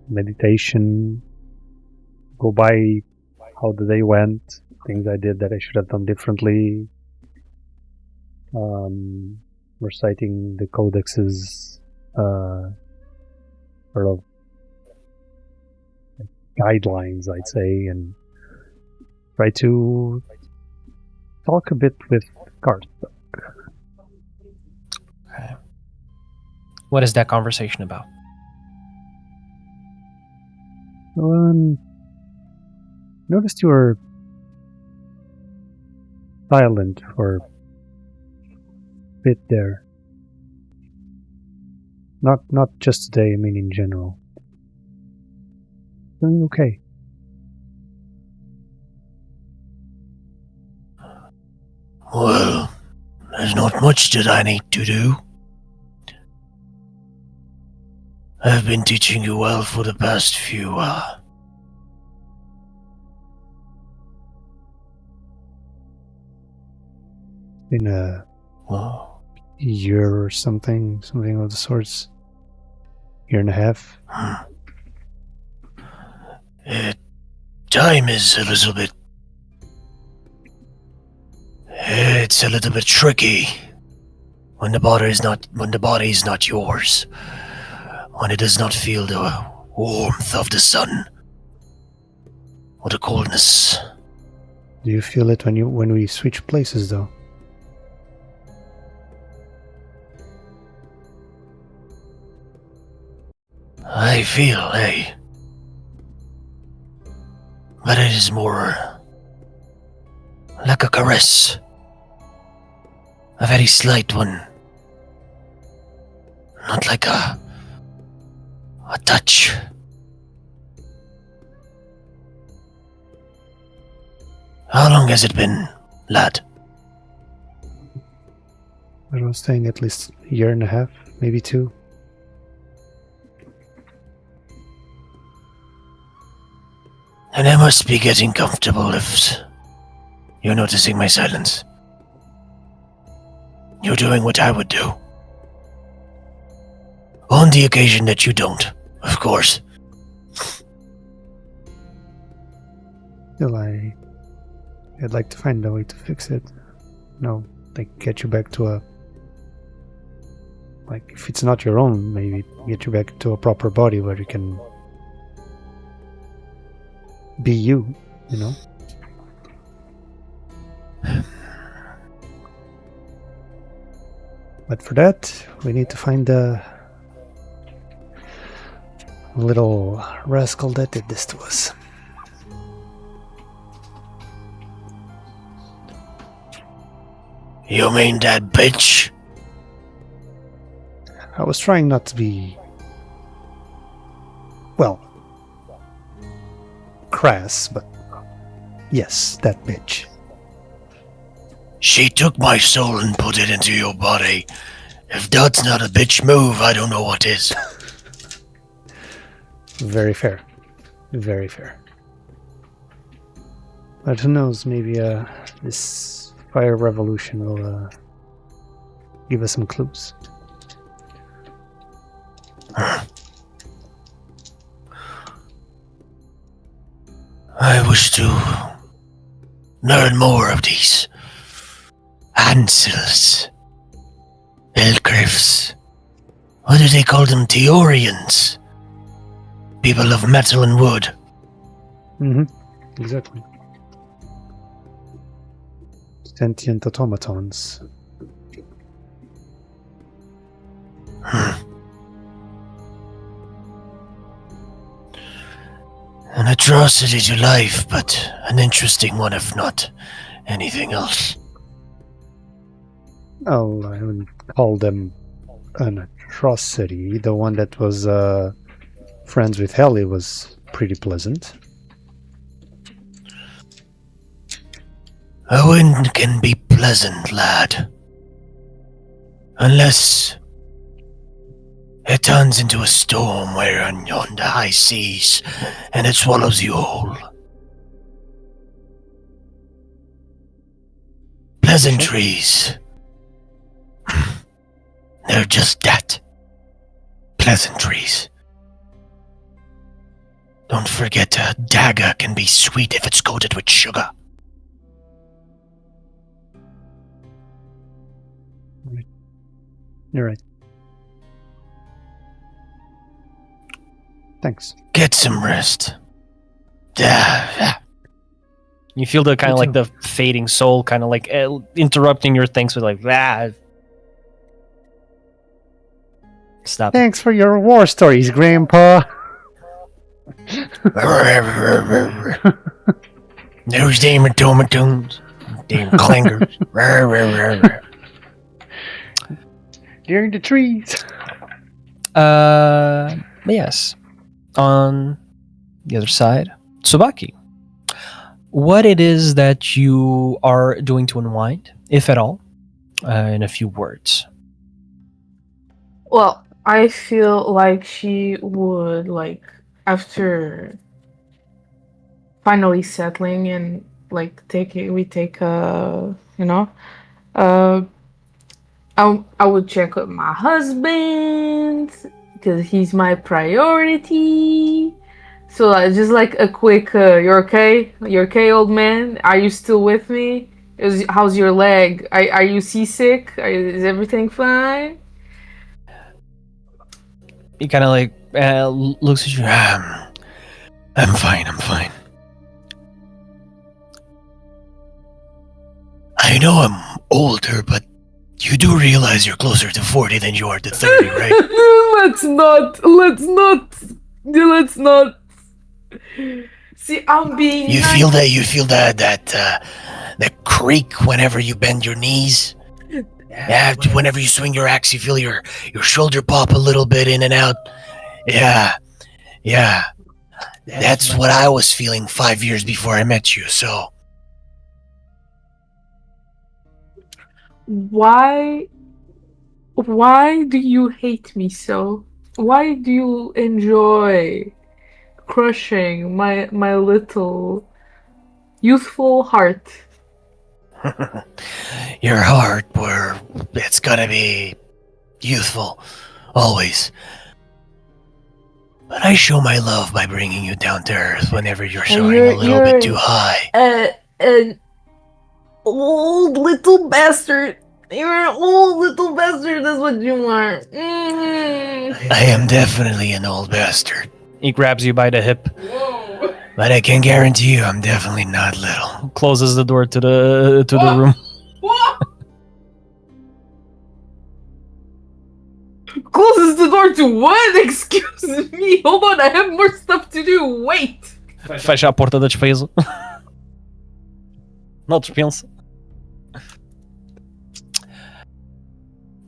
meditation, go by how the day went, things I did that I should have done differently, reciting the codexes, sort of like guidelines, I'd say, and try to talk a bit with Garth. Okay. What is that conversation about? Noticed you were silent for a bit there. Not just today, I mean in general. Doing okay. Well, there's not much that I need to do. I've been teaching you well for the past few, in a year or something of the sorts. Year and a half. Time is a little bit... It's a little bit tricky when the body is not yours. When it does not feel the warmth of the sun or the coldness. Do you feel it when we switch places, though? I feel, but it is more like a caress. A very slight one. Not like a touch. How long has it been, lad? I was saying at least a year and a half, maybe 2. And I must be getting comfortable if you're noticing my silence. You're doing what I would do. On the occasion that you don't, of course. Still, I'd like to find a way to fix it. No, like get you back to a... Like, if it's not your own, maybe get you back to a proper body where you can be you, you know? But for that, we need to find the little rascal that did this to us. You mean that bitch? I was trying not to be... well... crass, but... yes, that bitch. She took my soul and put it into your body. If that's not a bitch move, I don't know what is. Very fair. Very fair. But who knows, maybe this fire revolution will give us some clues. I wish to learn more of these Ansels, Elgriffs. What do they call them? Theorians. People of metal and wood. Exactly. Sentient automatons. An atrocity to life, but an interesting one if not anything else. Oh, I wouldn't call them an atrocity. The one that was friends with Helly was pretty pleasant. A wind can be pleasant, lad. Unless it turns into a storm where on yonder high seas and it swallows you whole. Pleasantries. They're just that. Pleasantries. Don't forget a dagger can be sweet if it's coated with sugar. You're right. Thanks. Get some rest. You feel the kind of like the fading soul kind of like interrupting your things with like that. Stop. Thanks for your war stories, Grandpa. Those damn automatons. Damn clangers. During the trees. But yes. On the other side, Tsubaki. What it is that you are doing to unwind, if at all, in a few words. Well, I feel like she would, like, after finally settling and like I would check with my husband because he's my priority. So just like a quick, you're okay? You're okay, old man? Are you still with me? How's your leg? Are you seasick? Is everything fine? He kind of like looks at you. I'm fine. I know I'm older, but you do realize you're closer to 40 than you are to 30, right? Let's not. See, I'm being. You feel that creak whenever you bend your knees? Yeah, whenever you swing your axe, you feel your shoulder pop a little bit in and out. Yeah. That's what I was feeling 5 years before I met you, so... Why do you hate me so? Why do you enjoy crushing my little youthful heart? Your heart, it's gonna be youthful, always. But I show my love by bringing you down to earth whenever you're soaring a little bit too high. An old little bastard. You're an old little bastard, that's what you are. I am definitely an old bastard. He grabs you by the hip. Whoa. But I can guarantee you I'm definitely not little. Closes the door to the room. What? Closes the door to what? Excuse me. Hold on, I have more stuff to do. Wait. Fecha a porta da despesa. Não dispensa.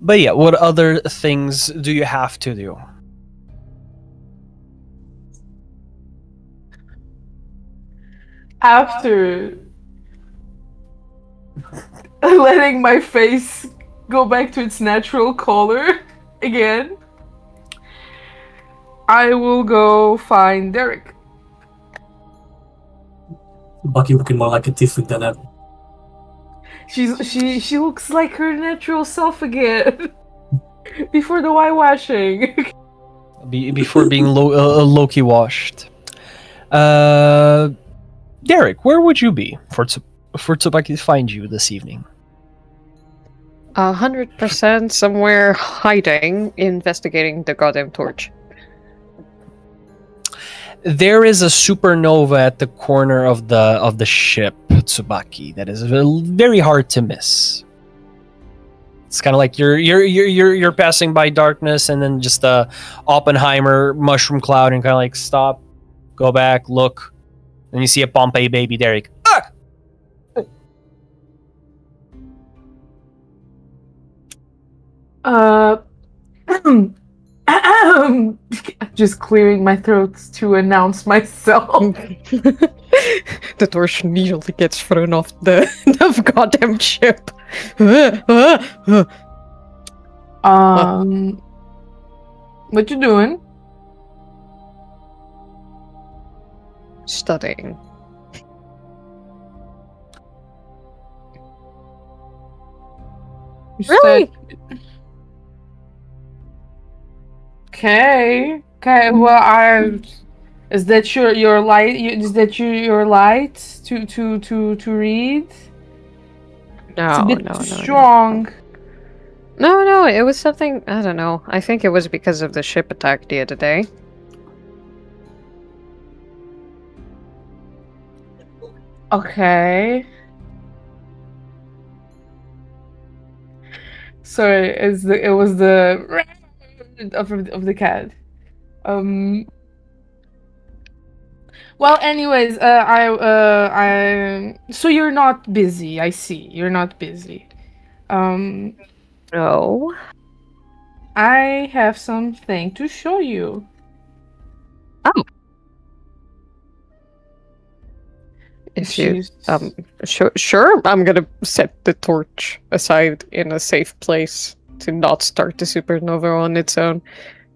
But yeah, what other things do you have to do? After letting my face go back to its natural color again, I will go find Daeric. Bucky looking more like a tiefling than ever. She looks like her natural self again. Before the whitewashing. Before being Loki washed. Daeric, where would you be for Tsubaki to find you this evening? 100% somewhere hiding, investigating the goddamn torch. There is a supernova at the corner of the ship, Tsubaki, that is very hard to miss. It's kind of like you're passing by darkness, and then just a Oppenheimer mushroom cloud, and kind of like stop, go back, look, and you see a Pompeii baby, Daeric. Just clearing my throat to announce myself. The torch immediately gets thrown off the goddamn ship. What you doing? Studying. Really? Okay. Well, is that your light? Is that your light to read? No, It's a bit no, strong. No, it was something, I don't know. I think it was because of the ship attack the other day. Okay. Sorry, it was the of the cat. Well, anyways, so you're not busy. I see. You're not busy. No. I have something to show you. Oh. If you sure, I'm gonna set the torch aside in a safe place to not start the supernova on its own.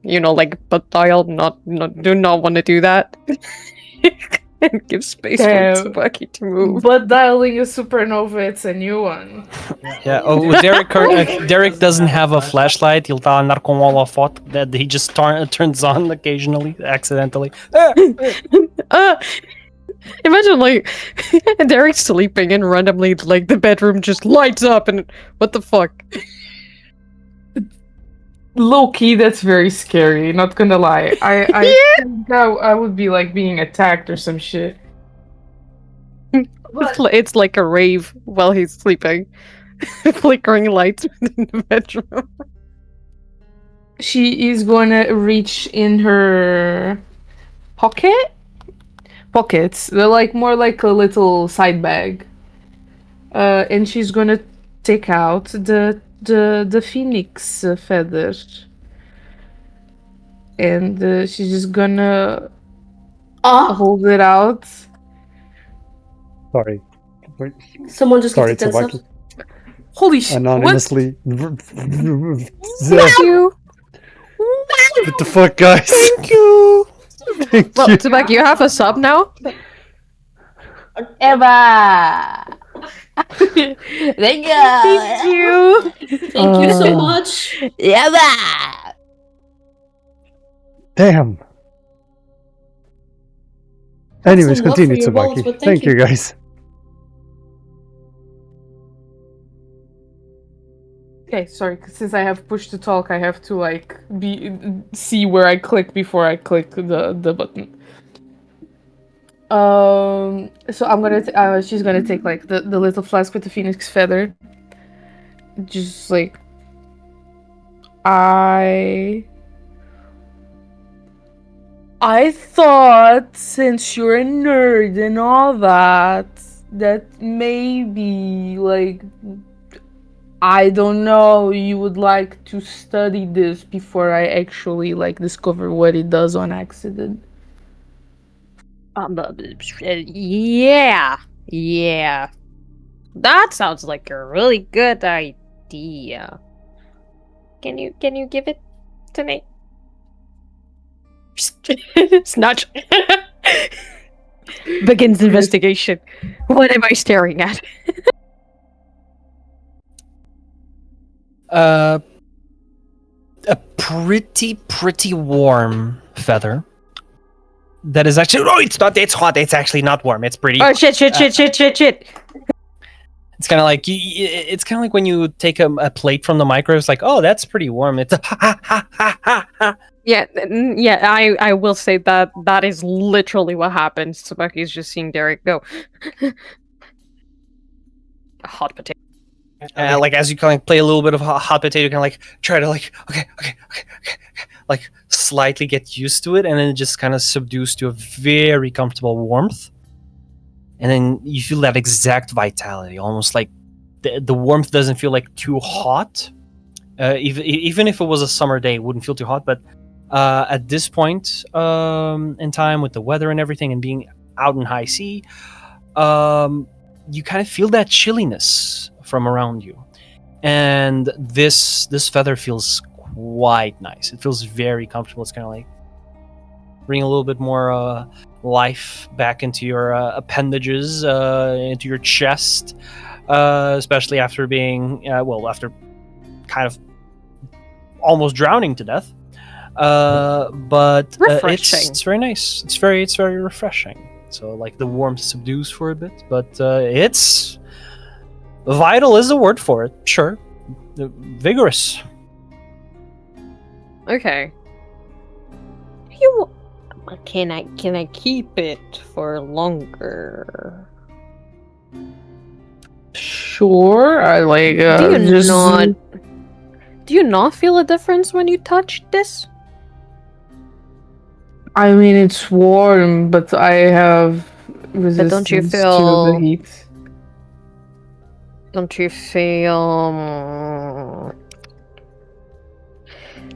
You know, like, but I'll do not want to do that. And give space for Tsubaki to move. But dialing a supernova, it's a new one. Yeah. Oh, Daeric doesn't have a flashlight. Ele está a andar com uma holofote that he just turns on occasionally, accidentally. Imagine, like, Derek's sleeping and randomly, like, the bedroom just lights up and what the fuck? Low-key, that's very scary, not gonna lie. I think I would be, like, being attacked or some shit. It's like a rave while he's sleeping. Flickering lights within the bedroom. She is gonna reach in her pockets. They're like more like a little side bag. And she's gonna take out the phoenix feather. And she's just gonna hold it out. Sorry. Someone just Sorry, looked at Tsubaki. Holy shit. Anonymously. Thank you! What the fuck, guys? Thank you. Thank Well, you. Tsubaki, you have a sub now? Eva! Thank you! Thank you! Thank you so much. Eva! Damn. Anyways, some love continue, for your balls, Tsubaki. but Thank you, guys. Okay, sorry, 'cause since I have push to talk, I have to like see where I click before I click the button. So I'm gonna she's gonna take like the little flask with the phoenix feather. Just like I thought since you're a nerd and all that maybe like I don't know, you would like to study this before I actually like discover what it does on accident. Yeah. That sounds like a really good idea. Can you give it to me? Snatch. Begins investigation. What am I staring at? A pretty warm feather. That is actually. Oh, it's not. It's hot. It's actually not warm. It's pretty. Oh shit! It's kind of like it's kind of like when you take a plate from the microwave. It's like, oh, that's pretty warm. It's Yeah, I will say that is literally what happens. Tsubaki is just seeing Daeric go. A hot potato. like as you kind of play a little bit of hot potato, you kind of like try to like okay, like slightly get used to it, and then it just kind of subdues to a very comfortable warmth, and then you feel that exact vitality, almost like the warmth doesn't feel like too hot. Even if it was a summer day, it wouldn't feel too hot, but at this point in time, with the weather and everything, and being out in high sea, you kind of feel that chilliness from around you, and this feather feels quite nice. It feels very comfortable. It's kind of like bring a little bit more life back into your appendages, into your chest, especially after being after kind of almost drowning to death. But it's very nice. It's very refreshing. So like the warmth subdues for a bit, but it's vital is the word for it. Sure, vigorous. Okay. Can I keep it for longer? Sure. I like. Do you not feel a difference when you touch this? I mean, it's warm, but I have resistance don't you to feel- the heat. Don't you feel more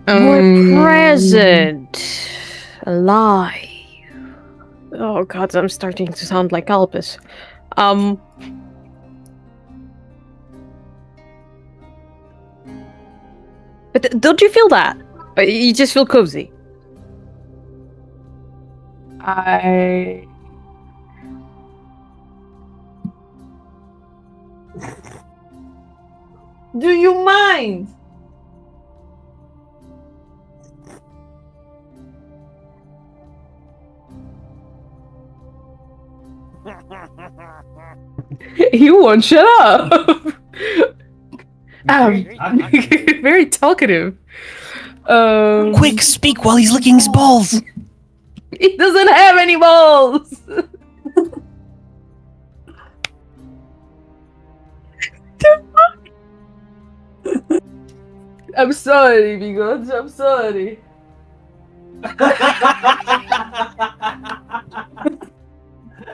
present, alive? Oh god, I'm starting to sound like Albus. But don't you feel that? You just feel cozy. Do you mind? You won't shut up. Very talkative. Quick, speak while he's licking his balls. He doesn't have any balls. I'm sorry, Bigots. I'm sorry.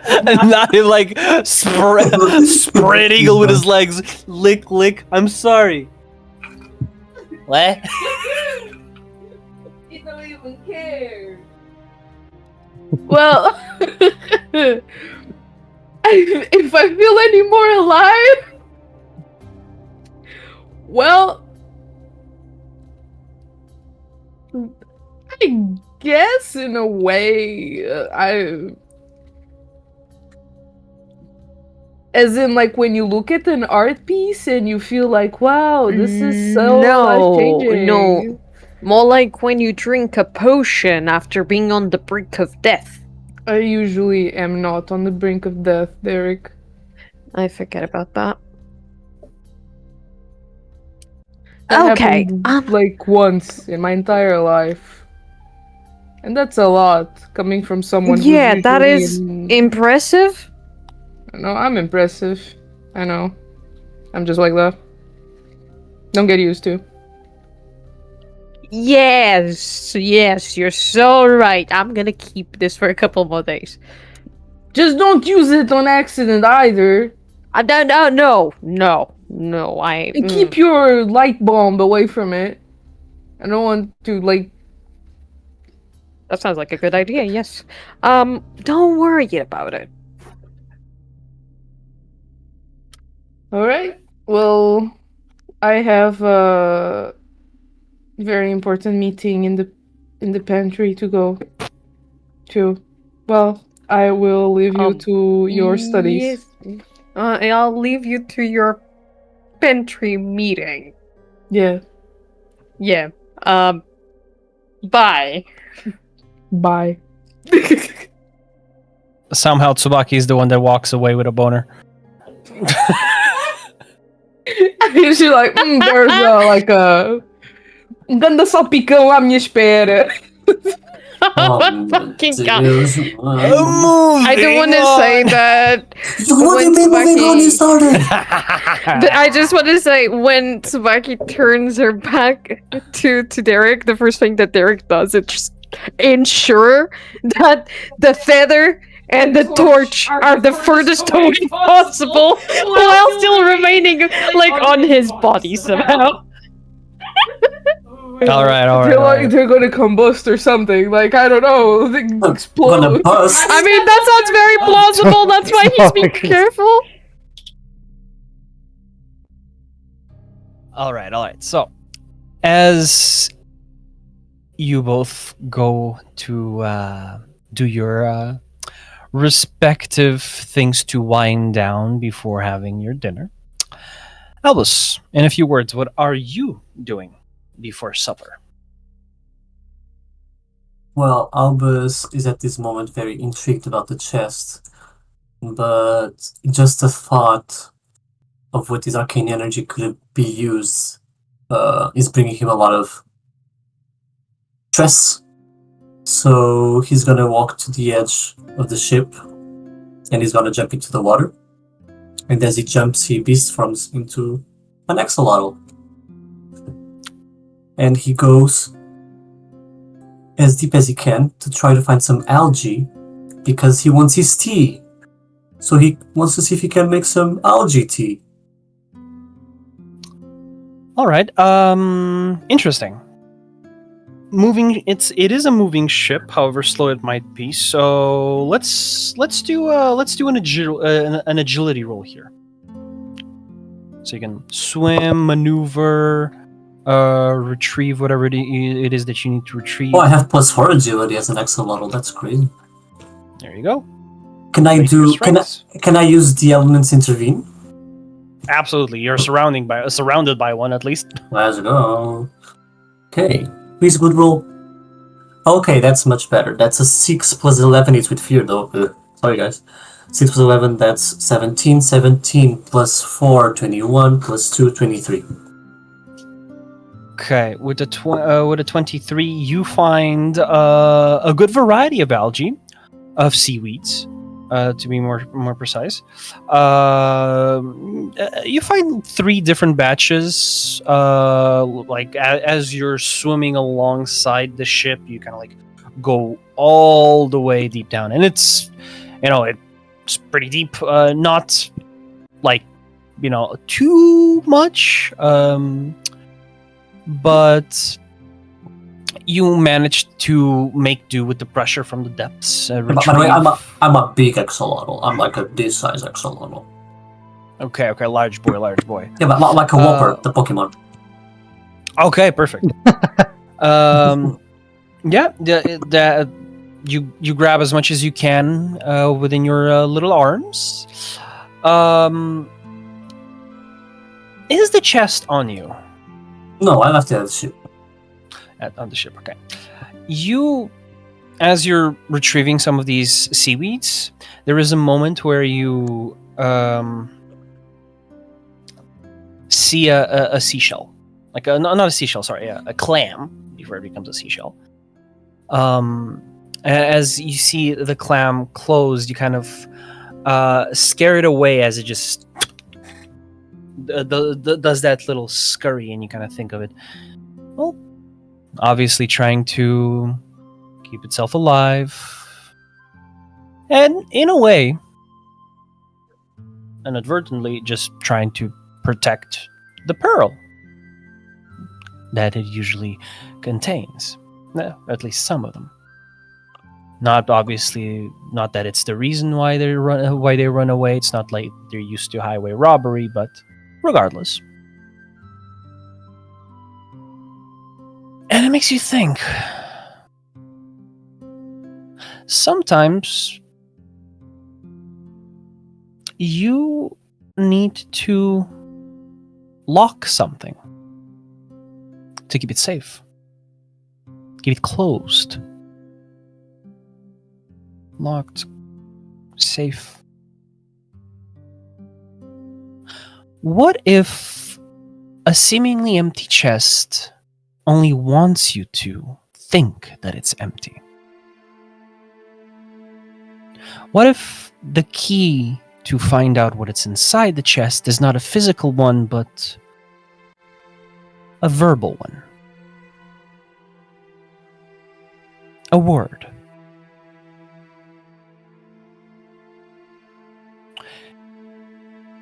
And not him like spread eagle with his legs. Lick. I'm sorry. What? You don't even care. Well, if I feel any more alive, well, I guess in a way, as in, like, when you look at an art piece and you feel like, wow, this is so life-changing. No. More like when you drink a potion after being on the brink of death. I usually am not on the brink of death, Daeric. I forget about that. That Okay. happened, like, once in my entire life. And that's a lot, coming from someone Yeah, who's that usually is impressive. No, I'm impressive. I know. I'm just like that. Don't get used to. Yes, you're so right. I'm gonna keep this for a couple more days. Just don't use it on accident either. I don't know. No. And keep your light bomb away from it. I don't want to, like... That sounds like a good idea, yes. Don't worry about it. All right. Well, I have a very important meeting in the pantry to go to. Well, I will leave you to your studies. Yes. I'll leave you to your pantry meeting. Yeah. Yeah. Bye. Bye. Somehow Tsubaki is the one that walks away with a boner. She's like, there's like a ganda salpicão à minha espera. Fucking God. Deus. I don't want to say that. What do you mean moving on? You started. But I just want to say, when Tsubaki turns her back to Daeric, the first thing that Daeric does is just ensure that the feather and the torch are the furthest away possible, while still remaining like on his body somehow. All right. They're like they're gonna combust or something. Like I don't know, they explode. Gonna bust. I mean, that sounds very plausible. That's why he's being careful. All right. So, as you both go to do your respective things to wind down before having your dinner, Albus, in a few words, what are you doing before supper? Well, Albus is at this moment very intrigued about the chest, but just the thought of what his arcane energy could be used is bringing him a lot of stress. So he's gonna walk to the edge of the ship and he's gonna jump into the water. And as he jumps, he beast forms into an axolotl. And he goes as deep as he can to try to find some algae because he wants his tea. So he wants to see if he can make some algae tea. All right. Interesting. It is a moving ship, however slow it might be. So let's do an agility roll here. So you can swim, maneuver, retrieve whatever it is that you need to retrieve. Oh, I have +4 agility as an axolotl. That's great. There you go. Can I Raise your do? strengths. Can I use the elements intervene? Absolutely, you're surrounded by one at least. Let's go. Okay, please good roll. Okay, that's much better. That's a 6 + 11. It's with fear though. Sorry guys. 6 + 11. That's 17. 17 + 4, 21 + 2, 23. Okay, with a 23, you find a good variety of algae, of seaweeds, to be more precise. You find 3 different batches. Like as you're swimming alongside the ship, you kind of like go all the way deep down, and it's pretty deep. Not like too much. But you managed to make do with the pressure from the depths. By the way, I'm a big axolotl. I'm like a this size axolotl. Okay, large boy. Yeah, but like a whopper, the Pokemon. Okay, perfect. You grab as much as you can within your little arms. Is the chest on you? No, I left it at the ship. On the ship, okay. As you're retrieving some of these seaweeds, there is a moment where you see a seashell. Like not a seashell, sorry, a clam before it becomes a seashell. As you see the clam closed, you kind of scare it away as it just does that little scurry, and you kind of think of it, well, obviously trying to keep itself alive, and in a way, inadvertently, just trying to protect the pearl that it usually contains, at least some of them. Not obviously, not that it's the reason why they run away. It's not like they're used to highway robbery, but regardless. And it makes you think. Sometimes you need to lock something to keep it safe. Keep it closed. Locked. Safe. What if a seemingly empty chest only wants you to think that it's empty? What if the key to find out what it's inside the chest is not a physical one, but a verbal one? A word.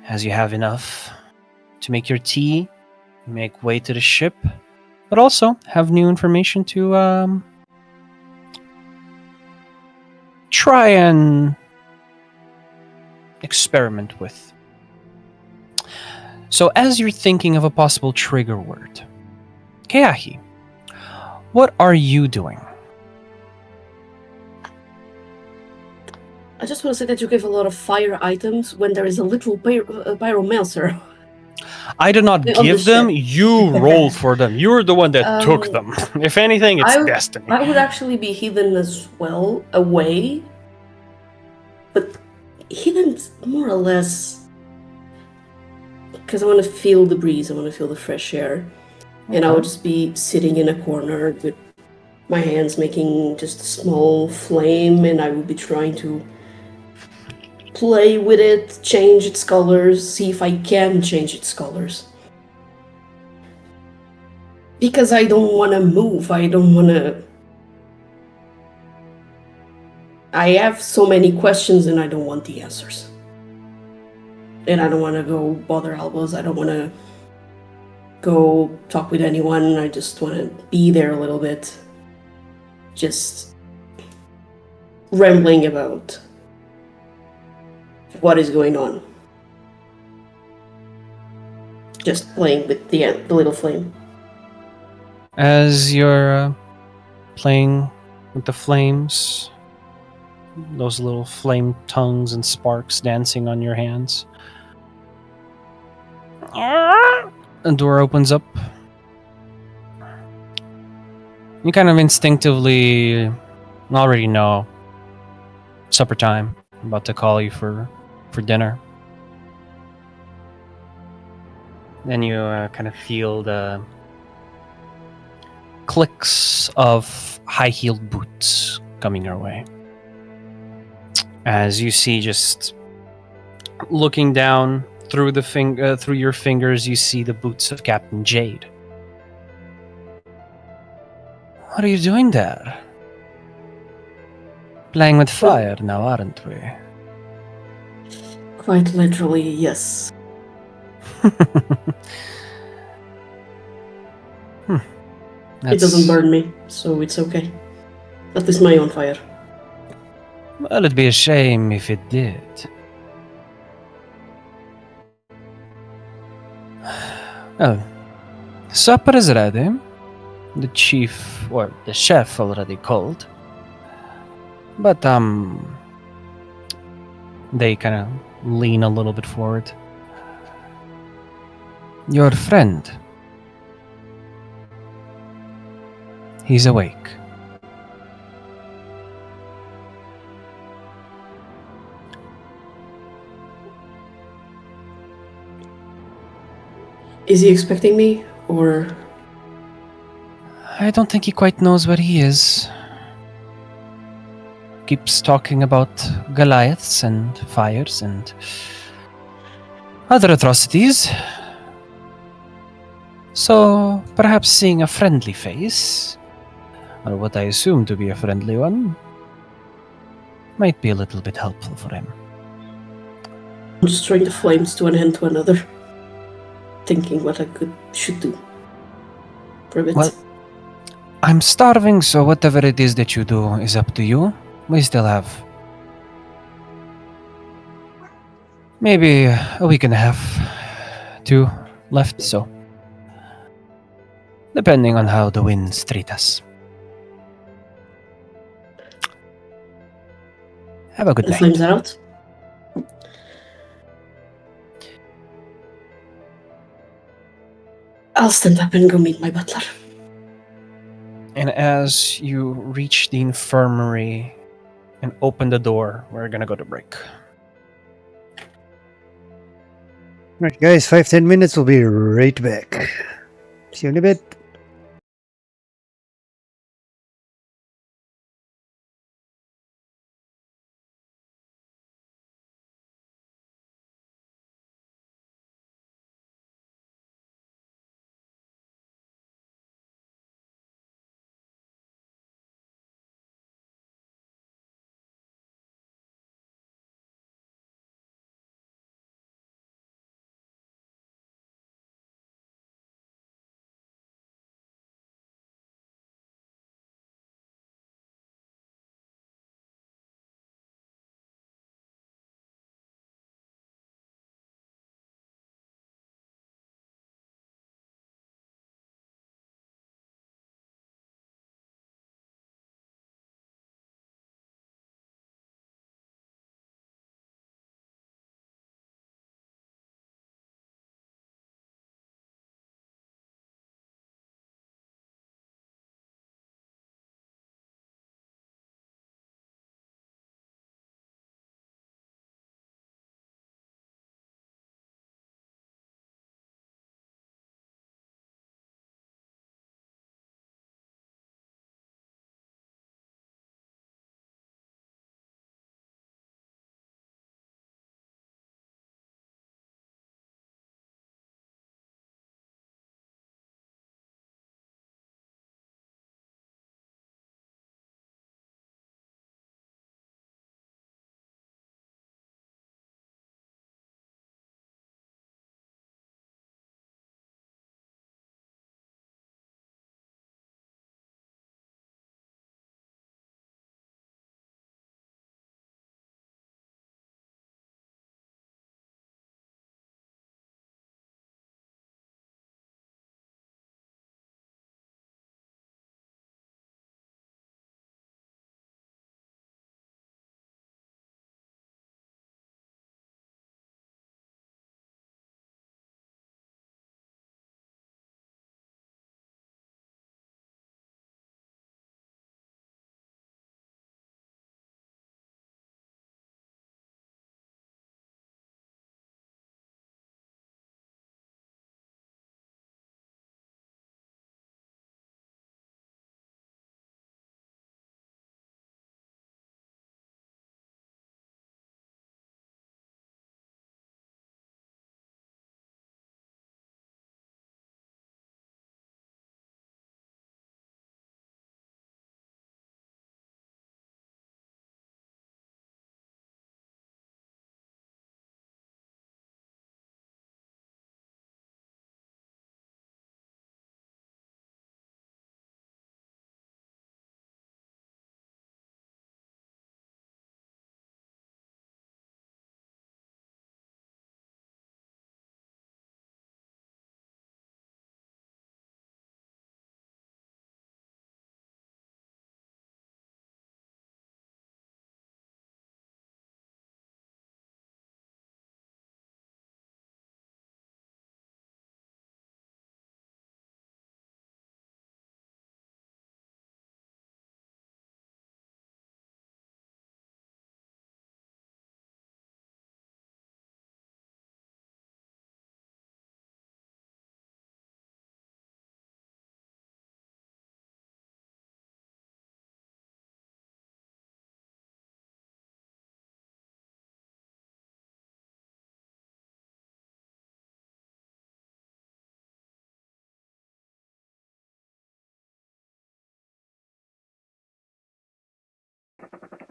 As you have enough to make your tea, make way to the ship, but also have new information to try and experiment with. So as you're thinking of a possible trigger word, Keahi, what are you doing? I just want to say that you gave a lot of fire items when there is a literal pyromancer. I did not give them, you rolled for them. You were the one that took them. If anything, it's destiny. I would actually be hidden as well, away. But hidden's more or less because I want to feel the breeze, I want to feel the fresh air. And I would just be sitting in a corner with my hands making just a small flame, and I would be trying to play with it, change its colors, see if I can change its colors. Because I don't want to move, I don't want to... I have so many questions and I don't want the answers. And I don't want to go bother Albus, I don't want to go talk with anyone, I just want to be there a little bit. Just rambling about what is going on. Just playing with the little flame. As you're playing with the flames, those little flame tongues and sparks dancing on your hands, a door opens up. You kind of instinctively already know supper time. I'm about to call you for dinner. Then you kind of feel the clicks of high-heeled boots coming your way. As you see, just looking down through through your fingers, you see the boots of Captain Jade. What are you doing there? Playing with fire now, aren't we? Quite literally, yes. It doesn't burn me, so it's okay. At least my own fire. Well, it'd be a shame if it did. Well, supper is ready. The chief, or the chef already called. But, they kind of lean a little bit forward. Your friend. He's awake. Is he expecting me, or...? I don't think he quite knows where he is. Keeps talking about Goliaths and fires and other atrocities. So, perhaps seeing a friendly face, or what I assume to be a friendly one, might be a little bit helpful for him. I'm just throwing the flames to one end to another, thinking what I should do for a bit. Well, I'm starving, so whatever it is that you do is up to you. We still have maybe a week and a half, 2 left, so depending on how the winds treat us. Have a good The night. flames are out. I'll stand up and go meet my butler. And as you reach the infirmary and open the door, we're gonna go to break. Right, guys, 5-10 minutes. We'll be right back. See you in a bit.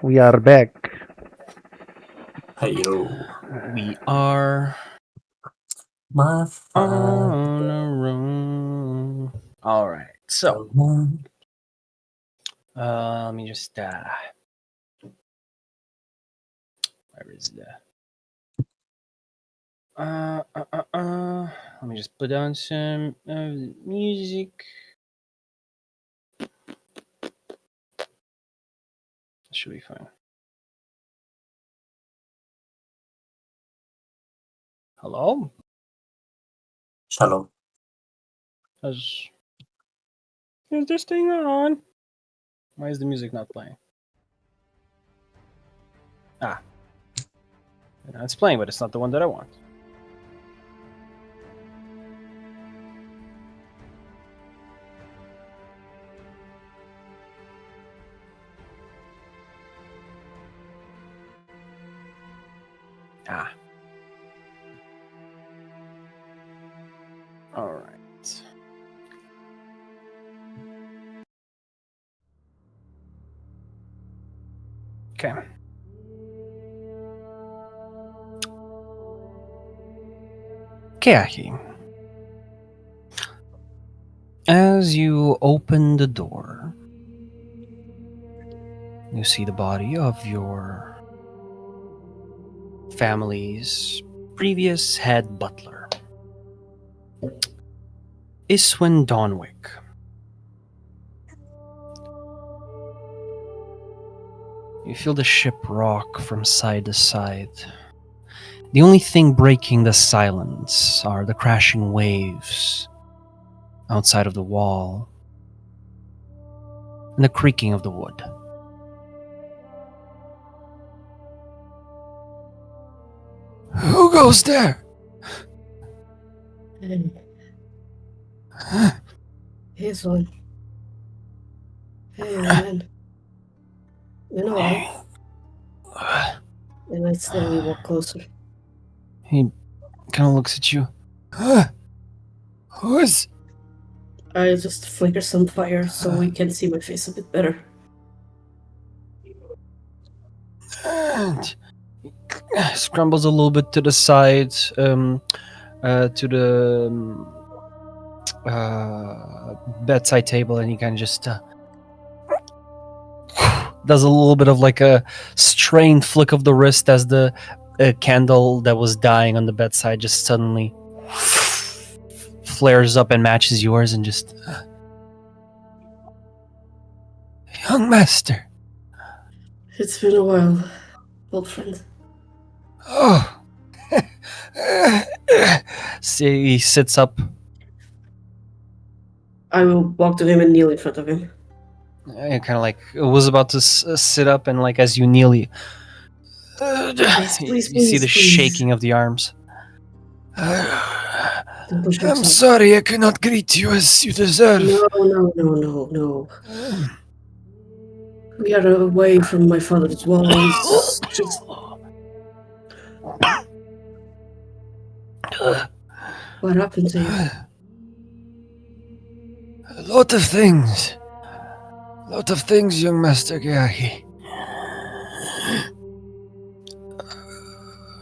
We are back. Hey yo, We are my on a roll. All right, so father. let me just Where is the... Let me just put on some music. Should be fine. Hello? Shalom. Is this thing on? Why is the music not playing? Ah. No, it's playing, but it's not the one that I want. Ah. All right. Okay. Keahi. As you open the door, you see the body of your family's previous head butler, Iswin Donwick. You feel the ship rock from side to side. The only thing breaking the silence are the crashing waves outside of the wall and the creaking of the wood. Who goes there? Here's one. Hey, man. You know what? And I slowly walk closer. He kind of looks at you. Who's? I just flicker some fire so we can see my face a bit better. Scrambles a little bit to the side, to the bedside table, and he kind of just does a little bit of like a strained flick of the wrist as the candle that was dying on the bedside just suddenly flares up and matches yours, and just Young master. It's been a while, old friend. Oh. See, he sits up. I will walk to him and kneel in front of him. And kind of like was about to sit up, and like as you kneel, you see the shaking of the arms. Don't push I'm yourself. sorry I cannot greet you as you deserve. No. We are away from my father's walls. Just... What happened to you? A lot of things. Young Master Keahi.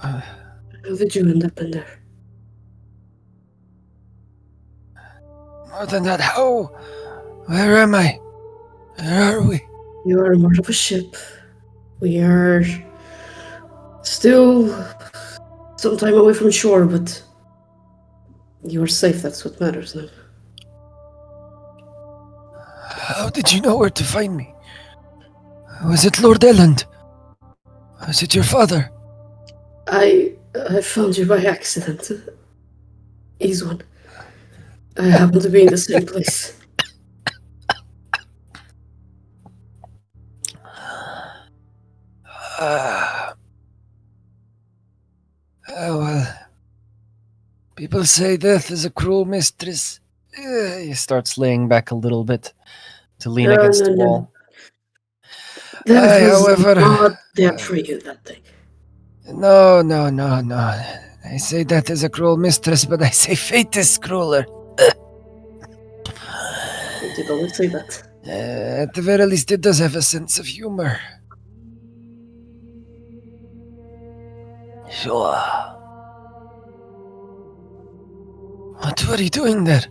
How did you end up in there? More than that, how? Where am I? Where are we? You are aboard of a ship. We are still some time away from shore, but you are safe. That's what matters now. How did you know where to find me? Was it Lord Elland? Was it your father? I found you by accident. He's one. I happen to be in the same place. Well, people say death is a cruel mistress. He starts laying back a little bit to lean against the wall. That was however, not that for you, that thing. No. I say death is a cruel mistress, but I say fate is crueler. You did always say that. At the very least, it does have a sense of humor. Sure. What were you doing there?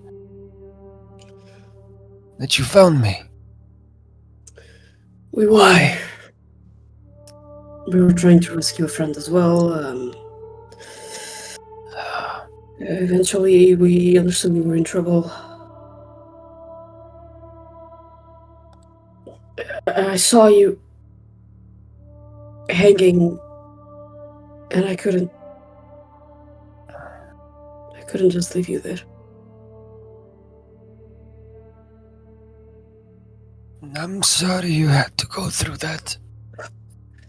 That you found me? We were Why? We were trying to rescue a friend as well. Eventually, we understood we were in trouble. I saw you hanging, and I couldn't just leave you there. I'm sorry you had to go through that.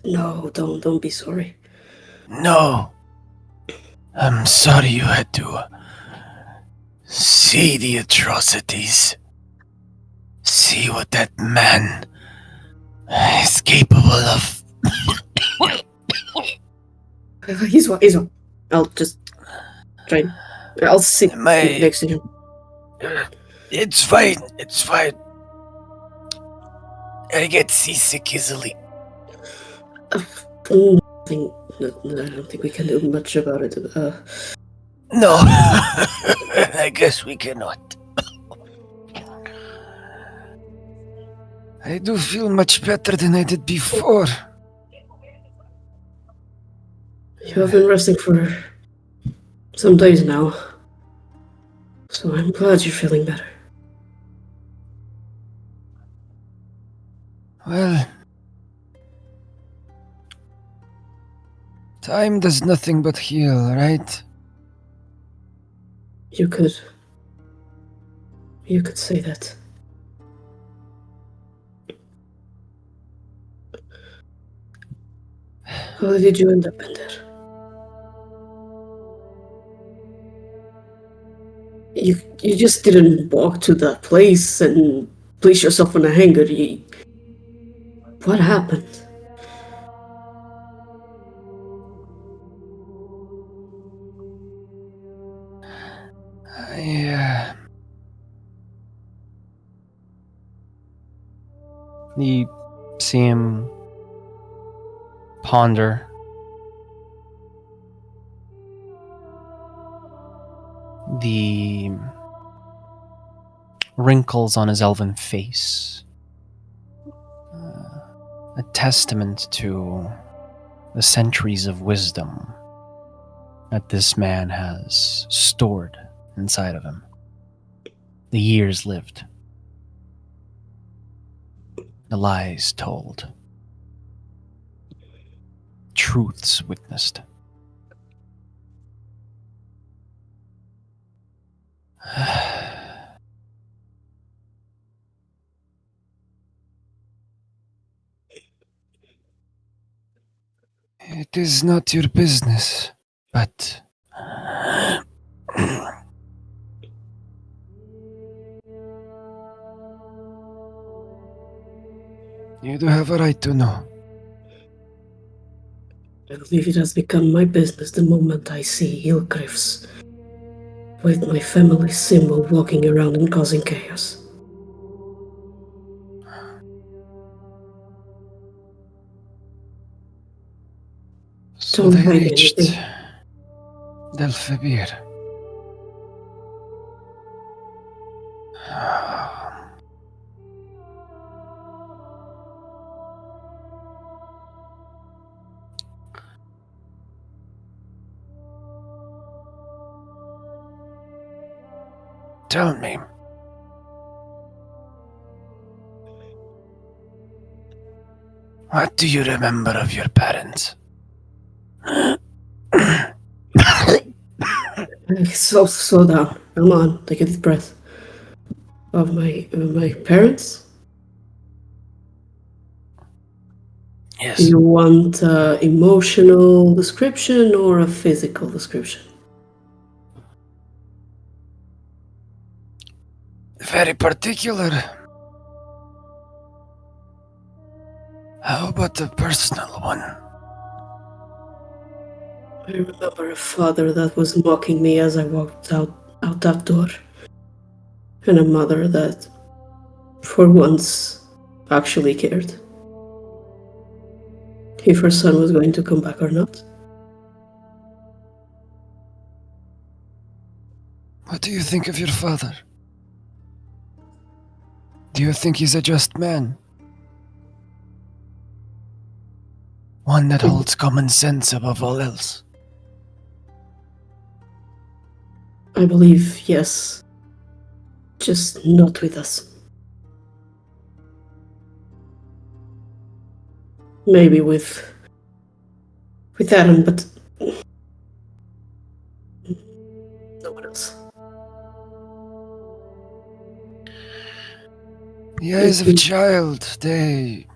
No, don't be sorry. No. I'm sorry you had to see the atrocities. See what that man is capable of. He's one. I'll just try. I'll sit next to him. It's fine. It's fine. I get seasick easily. I don't think we can do much about it. No. I guess we cannot. I do feel much better than I did before. You have been resting for some days now, so I'm glad you're feeling better. Well, time does nothing but heal, right? You could say that. How did you end up in there? You just didn't walk to that place and place yourself on a hanger. What happened? You see him ponder. The wrinkles on his elven face. A testament to the centuries of wisdom that this man has stored inside of him. The years lived. The lies told. Truths witnessed. It is not your business, but you do have a right to know. I believe it has become my business the moment I see Hillcliffs with my family symbol walking around and causing chaos. So Don't they hide reached anything. Delfabir. Tell me. What do you remember of your parents? Slow down. Come on, take a deep breath. Of my parents? Yes. Do you want emotional description or a physical description? Very particular. How about a personal one? I remember a father that was mocking me as I walked out that door. And a mother that, for once, actually cared. If her son was going to come back or not. What do you think of your father? Do you think he's a just man? One that holds common sense above all else. I believe, yes. Just not with us. Maybe with Adam, but no one else. The eyes of a child, they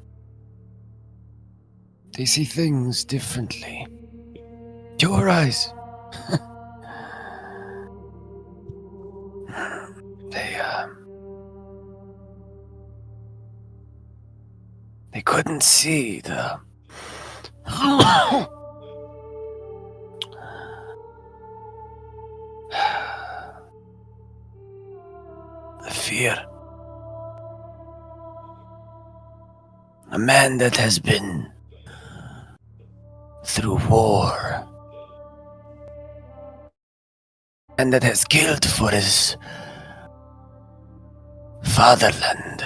see things differently. Your eyes. They couldn't see the fear. A man that has been through war and that has killed for his fatherland,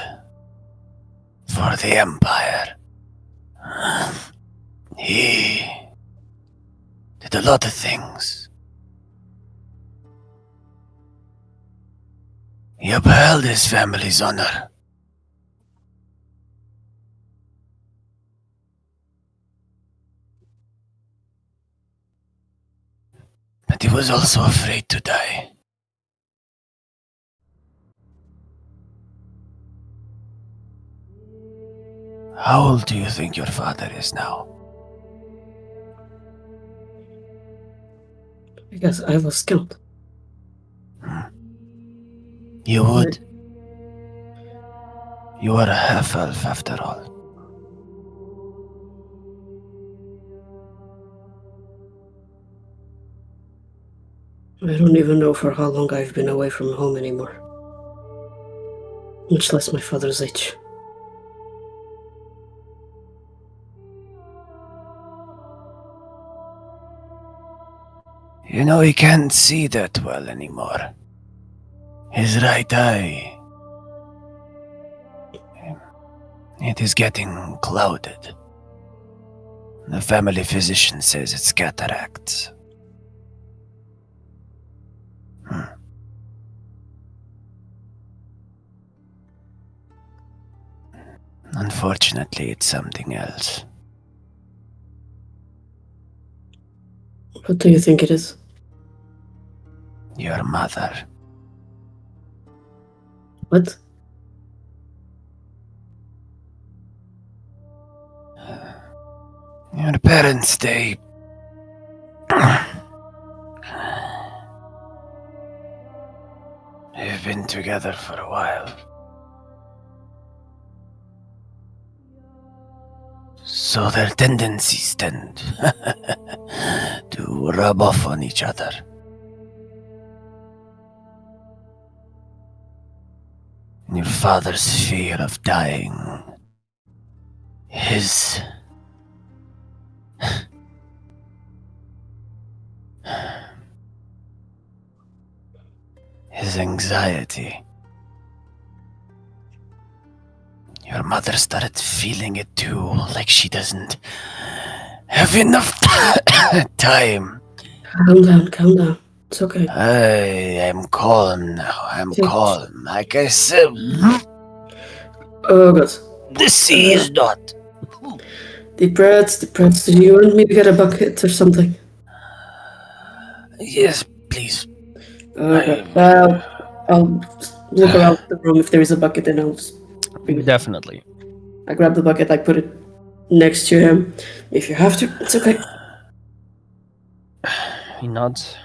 for the Empire. He did a lot of things. He upheld his family's honor. But he was also afraid to die. How old do you think your father is now? I guess I was killed. You would. You are a half-elf after all. I don't even know for how long I've been away from home anymore. Much less my father's age. You know, he can't see that well anymore. His right eye. It is getting clouded. The family physician says it's cataracts. Unfortunately, it's something else. What do you think it is? Your mother. What? Your parents, they've been together for a while. So their tendencies tend to rub off on each other. Your father's fear of dying, his anxiety. Your mother started feeling it too, like she doesn't have enough time. Calm down. It's okay. I am calm now. I'm calm. Like I said. Oh god. The sea is not. Deep breaths. Do you want me to get a bucket or something? Yes, please. Okay. I'll look around the room if there is a bucket and I'll just bring it. Definitely. I grab the bucket, I put it next to him. If you have to, it's okay. He nods.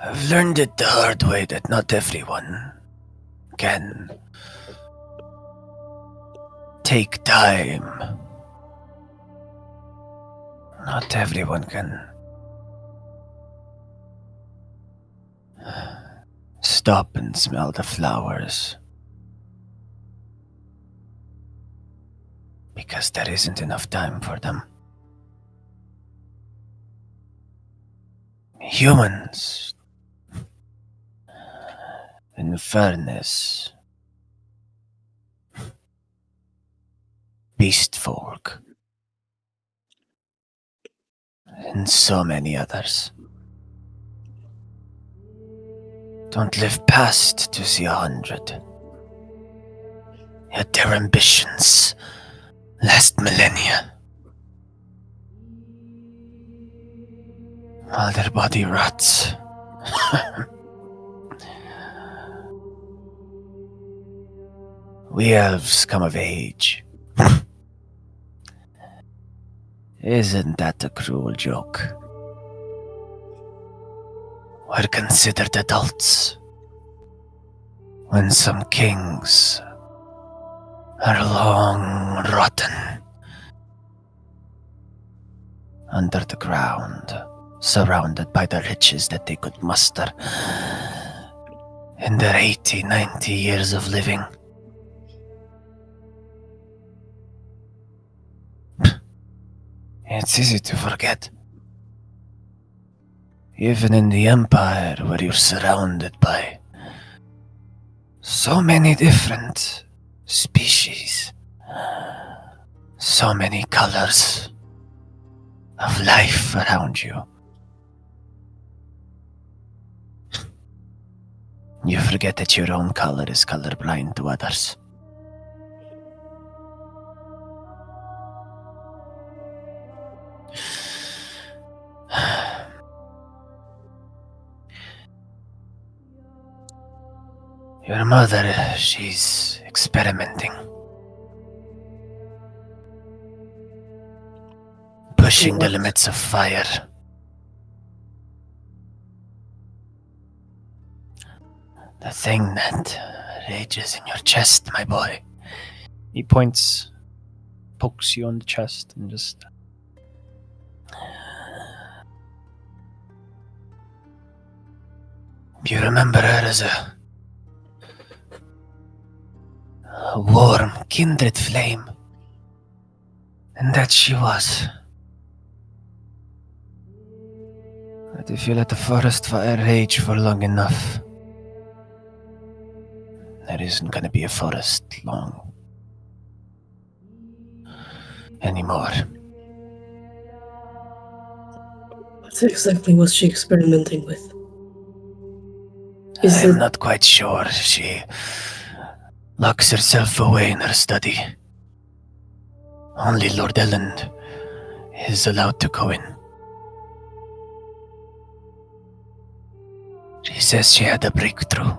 I've learned it the hard way that not everyone can take time. Not everyone can stop and smell the flowers. Because there isn't enough time for them. Humans In fairness, beast folk, and so many others don't live past to see 100. Yet their ambitions last millennia, while their body rots. We elves come of age. Isn't that a cruel joke? We're considered adults when some kings are long rotten under the ground, surrounded by the riches that they could muster in their 80, 90 years of living. It's easy to forget. Even in the Empire, where you're surrounded by so many different species, so many colors of life around you, you forget that your own color is colorblind to others. Your mother, she's experimenting. Pushing the limits of fire. The thing that rages in your chest, my boy. He pokes you on the chest, and just... You remember her as a warm, kindred flame. And that she was. But if you let the forest fire rage for long enough, there isn't gonna be a forest long anymore. What exactly was she experimenting with? I'm not quite sure. She locks herself away in her study. Only Lord Elland is allowed to go in. She says she had a breakthrough.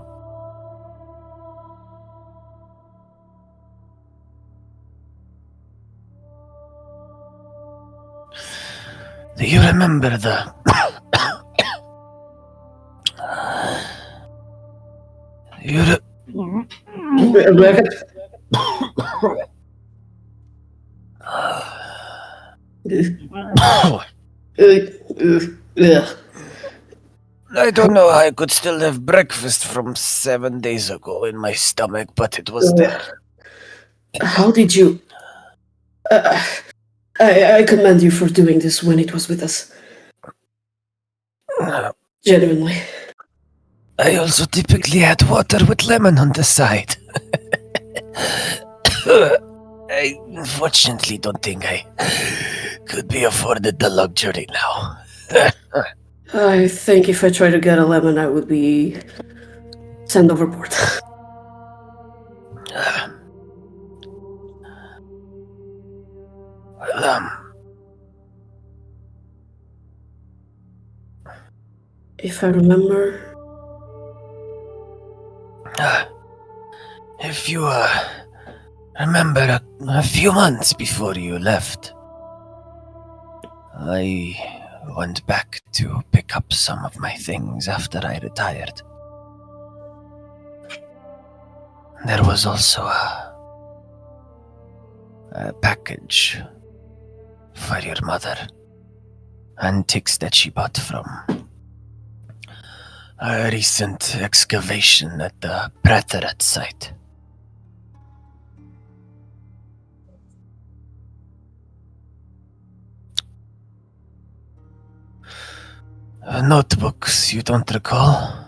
Do you remember the... I don't know how I could still have breakfast from 7 days ago in my stomach, but it was there. How did you... I commend you for doing this when it was with us. Genuinely. I also typically add water with lemon on the side. I unfortunately don't think I could be afforded the luxury now. I think if I try to get a lemon, I would be sent overboard. If I remember... If you remember a few months before you left, I went back to pick up some of my things after I retired. There was also a package for your mother. Antiques that she bought from a recent excavation at the Praterat site. Notebooks, you don't recall?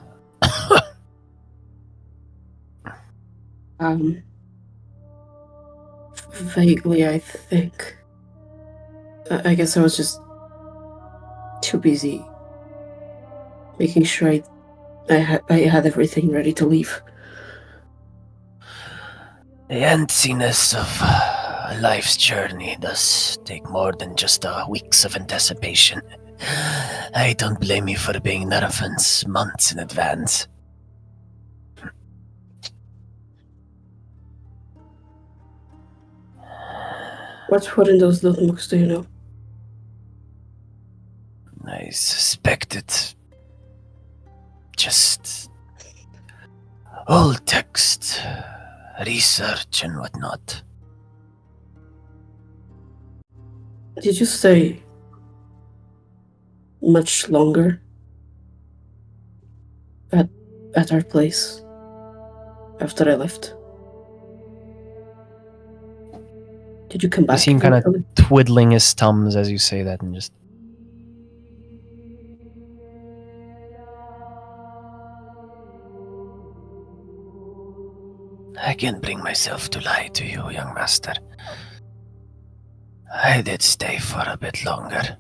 Vaguely, I think. I guess I was just too busy making sure I had everything ready to leave. The emptiness of life's journey does take more than just weeks of anticipation. I don't blame you for being nervous months in advance. What's in those notebooks, do you know? I suspect it. Just old text, research and whatnot. Did you stay much longer at our place after I left? Did you come back? You see him kind of twiddling his thumbs as you say that and just... I can't bring myself to lie to you, young master. I did stay for a bit longer.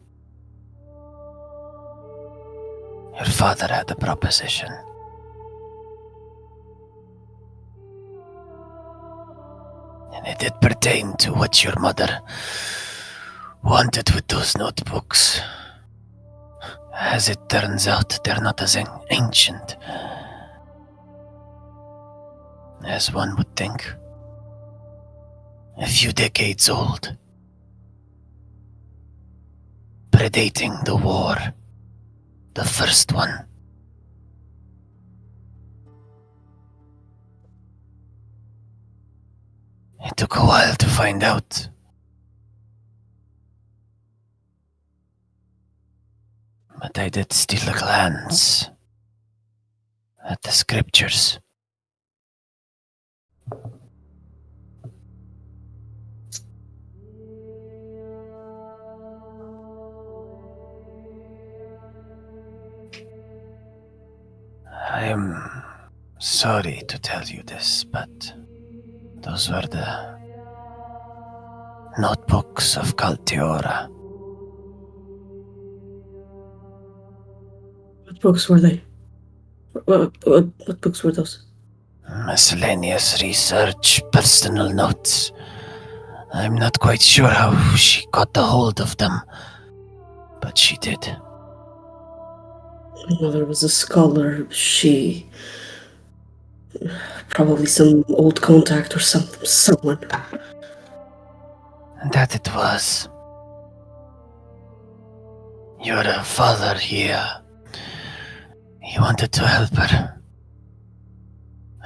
Your father had a proposition. And it did pertain to what your mother wanted with those notebooks. As it turns out, they're not as ancient as one would think. A few decades old. Predating the war. The first one. It took a while to find out. But I did steal a glance at the scriptures. I am sorry to tell you this, but those were the notebooks of Kaltiora. What books were they? What books were those? Miscellaneous research, personal notes. I'm not quite sure how she got a hold of them, but she did. My mother was a scholar. She... probably some old contact or someone. That it was. Your father here. He wanted to help her.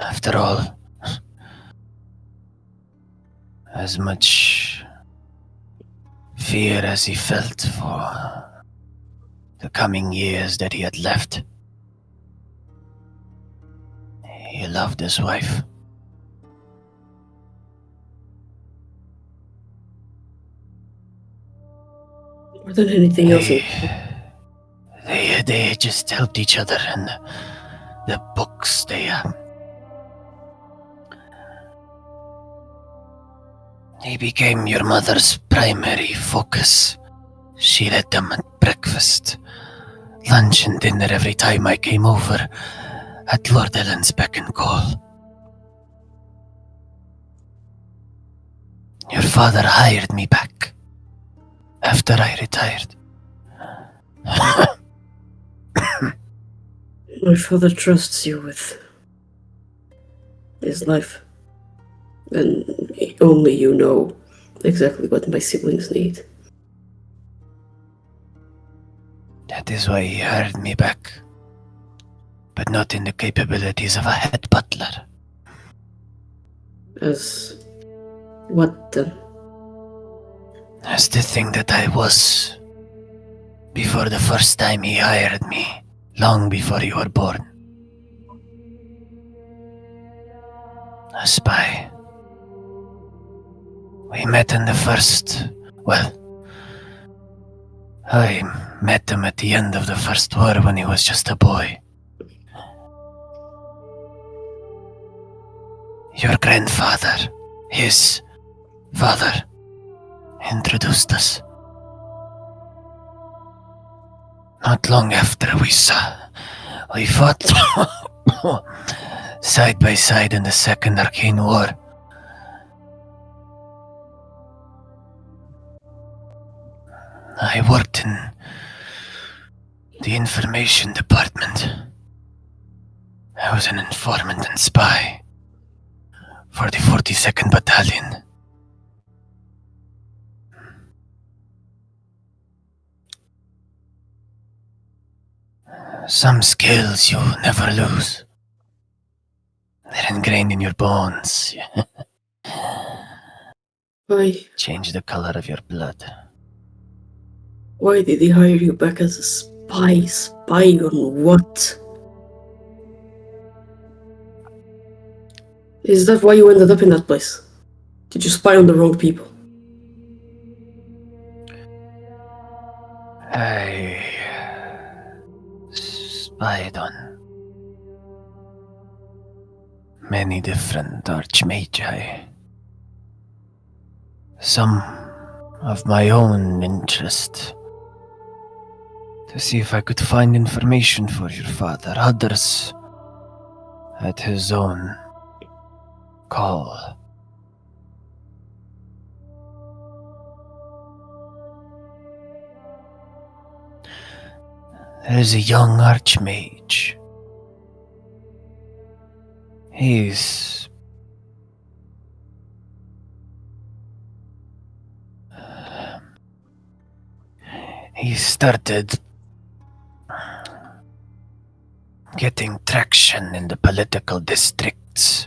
After all, as much fear as he felt for the coming years that he had left, he loved his wife. More than anything else. They just helped each other, and the books, they became your mother's primary focus. She read them at breakfast, lunch and dinner every time I came over at Lord Ellen's beck and call. Your father hired me back after I retired. My father trusts you with his life. And only you know exactly what my siblings need. That is why he hired me back. But not in the capabilities of a head butler. As what then? As the thing that I was before the first time he hired me, long before you were born. A spy. We met in the first... well, I met him at the end of the First War when he was just a boy. Your grandfather, his father, introduced us. Not long after we fought side by side in the Second Arcane War. I worked in the information department. I was an informant and spy for the 42nd Battalion. Some skills you never lose. They're ingrained in your bones. Why? Change the color of your blood. Why did he hire you back as a spy? Spy on what? Is that why you ended up in that place? Did you spy on the wrong people? I spied on many different archmagi. Some of my own interest, to see if I could find information for your father. Others at his own call. There is a young archmage. He started getting traction in the political districts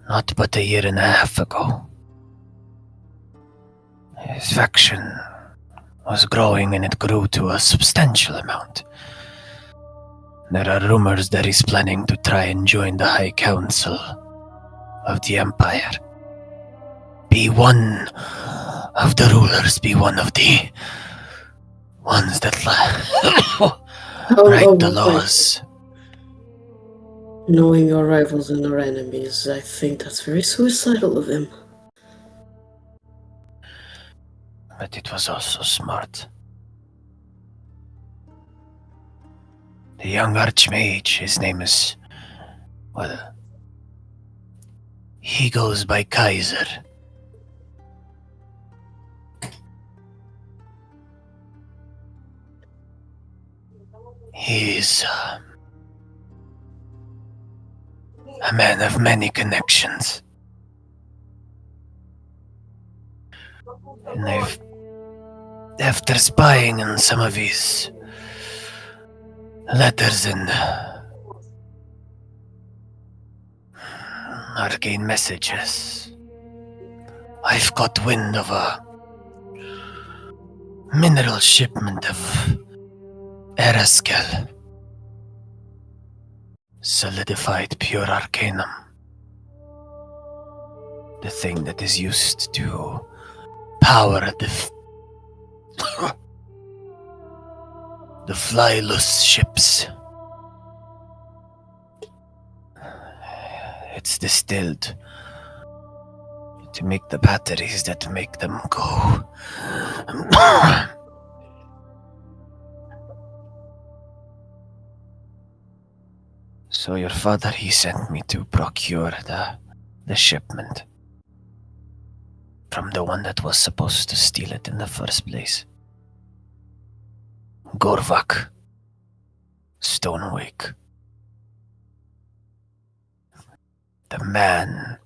not but a year and a half ago. His faction was growing and it grew to a substantial amount. There are rumors that he's planning to try and join the High Council of the Empire. Be one of the rulers, be one of the ones that write the laws. Knowing your rivals and our enemies, I think that's very suicidal of him. But it was also smart. The young archmage, his name is, well, he goes by Kaiser. He's a man of many connections. And after spying on some of his letters and arcane messages, I've caught wind of a mineral shipment of Eraskel, solidified pure arcanum, the thing that is used to power the flyless ships. It's distilled to make the batteries that make them go. So your father, he sent me to procure the shipment from the one that was supposed to steal it in the first place. Gorvak Stonewake. The man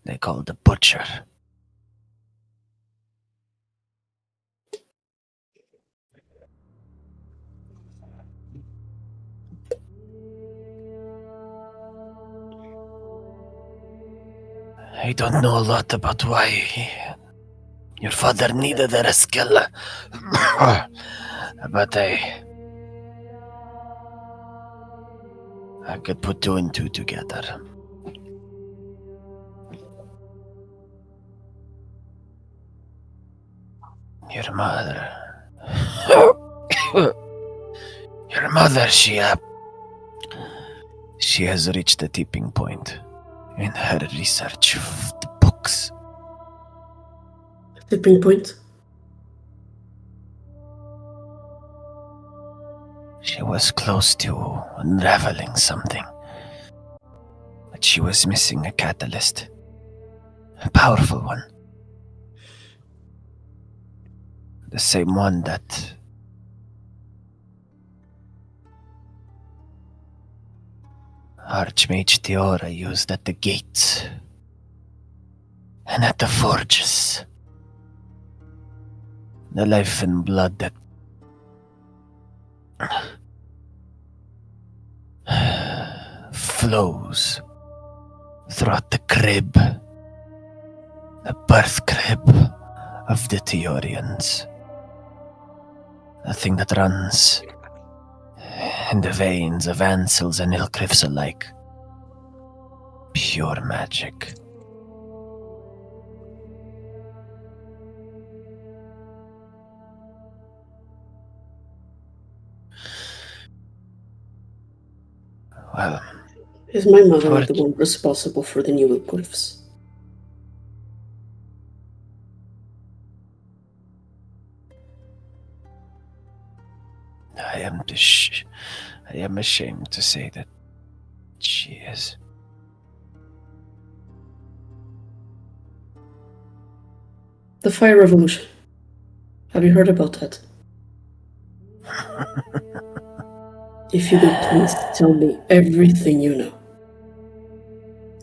they call the Butcher. I don't know a lot about why your father needed a skill, but I could put two and two together. Your mother, she has reached a tipping point in her research of the books. Tipping point. She was close to unraveling something, but she was missing a catalyst. A powerful one. The same one that Archmage Theora used at the gates and at the forges. The life and blood that flows throughout the crib, the birth crib of the Theorians. The thing that runs in the veins of Ansels and Ilcrifs alike. Pure magic. Well, Is my mother George. the one responsible for the new glyphs? I am ashamed to say that she is. The Fire Revolution. Have you heard about that? If you could please tell me everything you know.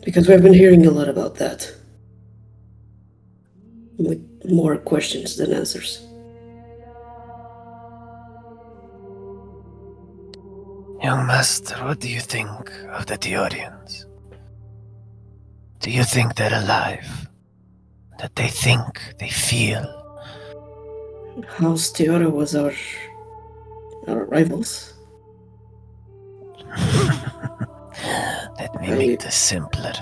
Because we've been hearing a lot about that. With more questions than answers. Young master, what do you think of the Theorians? Do you think they're alive? That they think, they feel? House Theora was our rivals. Let me make this simpler.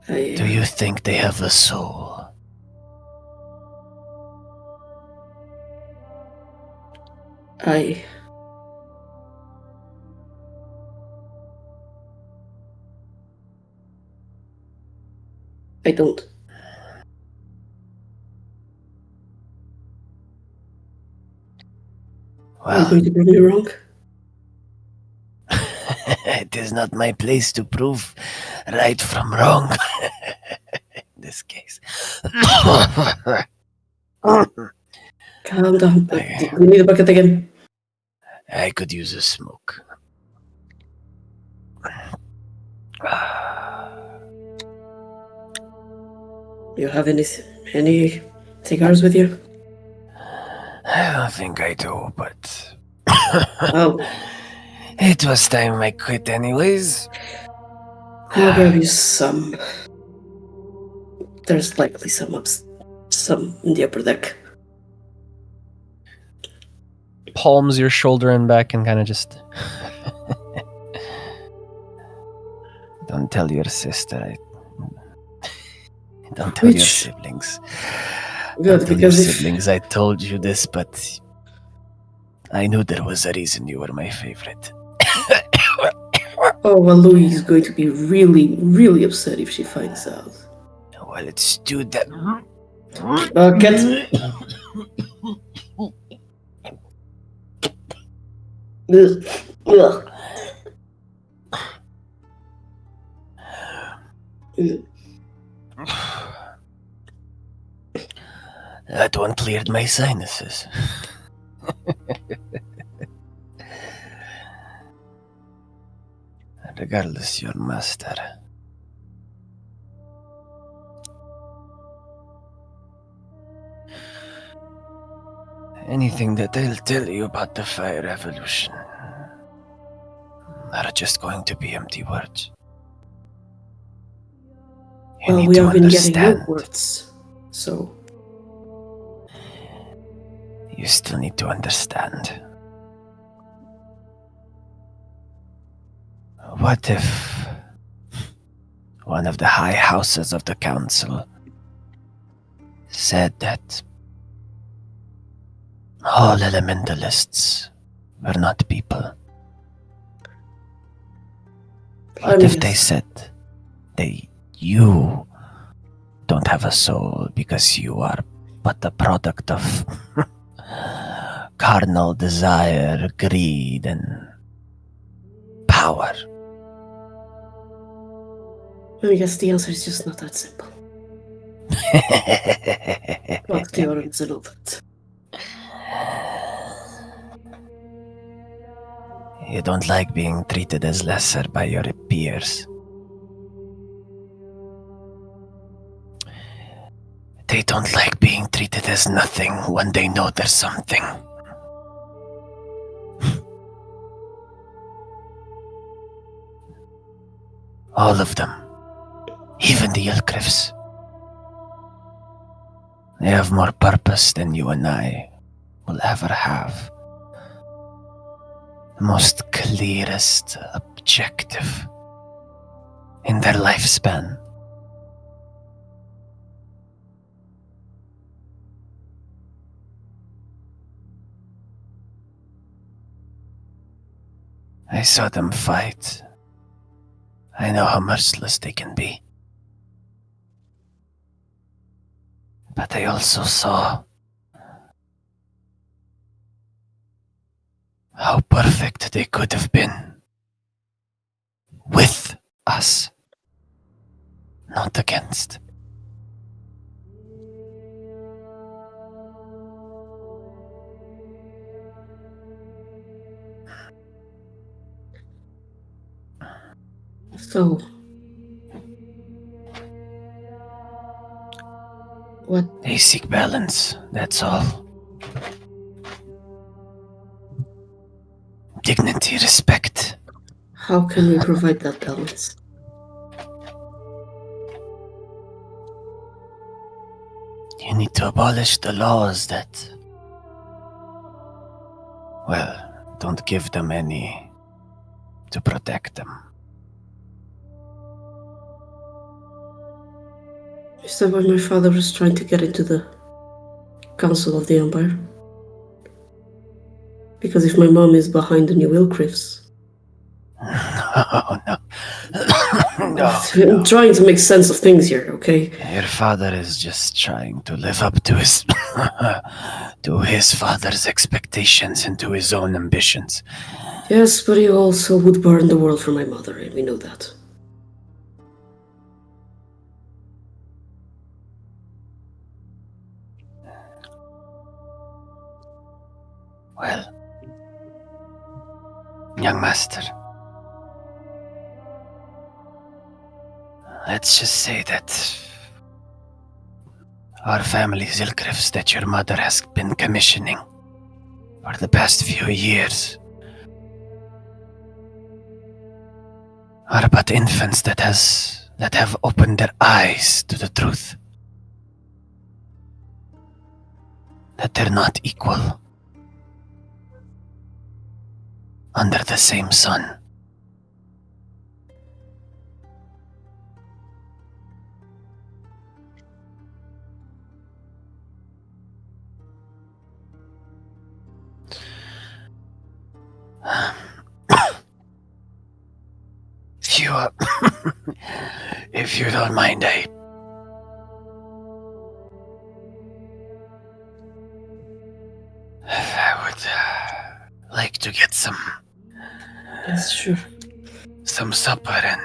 Do I you think they have a soul? don't. Are you Well, going to prove me wrong? it is not my place to prove right from wrong. In this case. Calm down. We need a bucket again. I could use a smoke. You have any cigars with you? I don't think I do, but Oh, it was time I quit anyways. I'll grab you some. There's likely some in the upper deck. Palms your shoulder and back and kind of just. Don't tell your sister. Don't tell your Which- siblings. Good, Don't tell your because if siblings I told you this, but I knew there was a reason you were my favorite. oh well, Louis is going to be really, really upset if she finds out. Well, it's too that. Bucket. Ugh. Ugh. That one cleared my sinuses. Regardless, your master. Anything that I'll tell you about the Fire Revolution are just going to be empty words. You Well, need we to have been getting understand. your words, so You still need to understand. What if one of the high houses of the council said that all elementalists were not people? Let What me if they guess. said You don't have a soul because you are but the product of carnal desire, greed, and power. I guess the answer is just not that simple. Fuck theorems and all that. You don't like being treated as lesser by your peers. They don't like being treated as nothing when they know there's something. All of them. Even the Ilkrifs. They have more purpose than you and I will ever have. The most clearest objective in their lifespan. I saw them fight. I know how merciless they can be. But I also saw how perfect they could have been with us, not against. So, what? They seek balance, that's all. Dignity, respect. How can we provide that balance? You need to abolish the laws that, well, don't give them any to protect them. Is that why my father was trying to get into the Council of the Empire? Because if my mom is behind the new Ilkrifs... No, no. I'm trying to make sense of things here, okay? Your father is just trying to live up to his to his father's expectations and to his own ambitions. Yes, but he also would burn the world for my mother, and we know that. Well, young master, let's just say that our family's Ilkrifs that your mother has been commissioning for the past few years are but infants that have opened their eyes to the truth. That they're not equal under the same sun. If you don't mind, I would like to get some Yes, sure. some supper and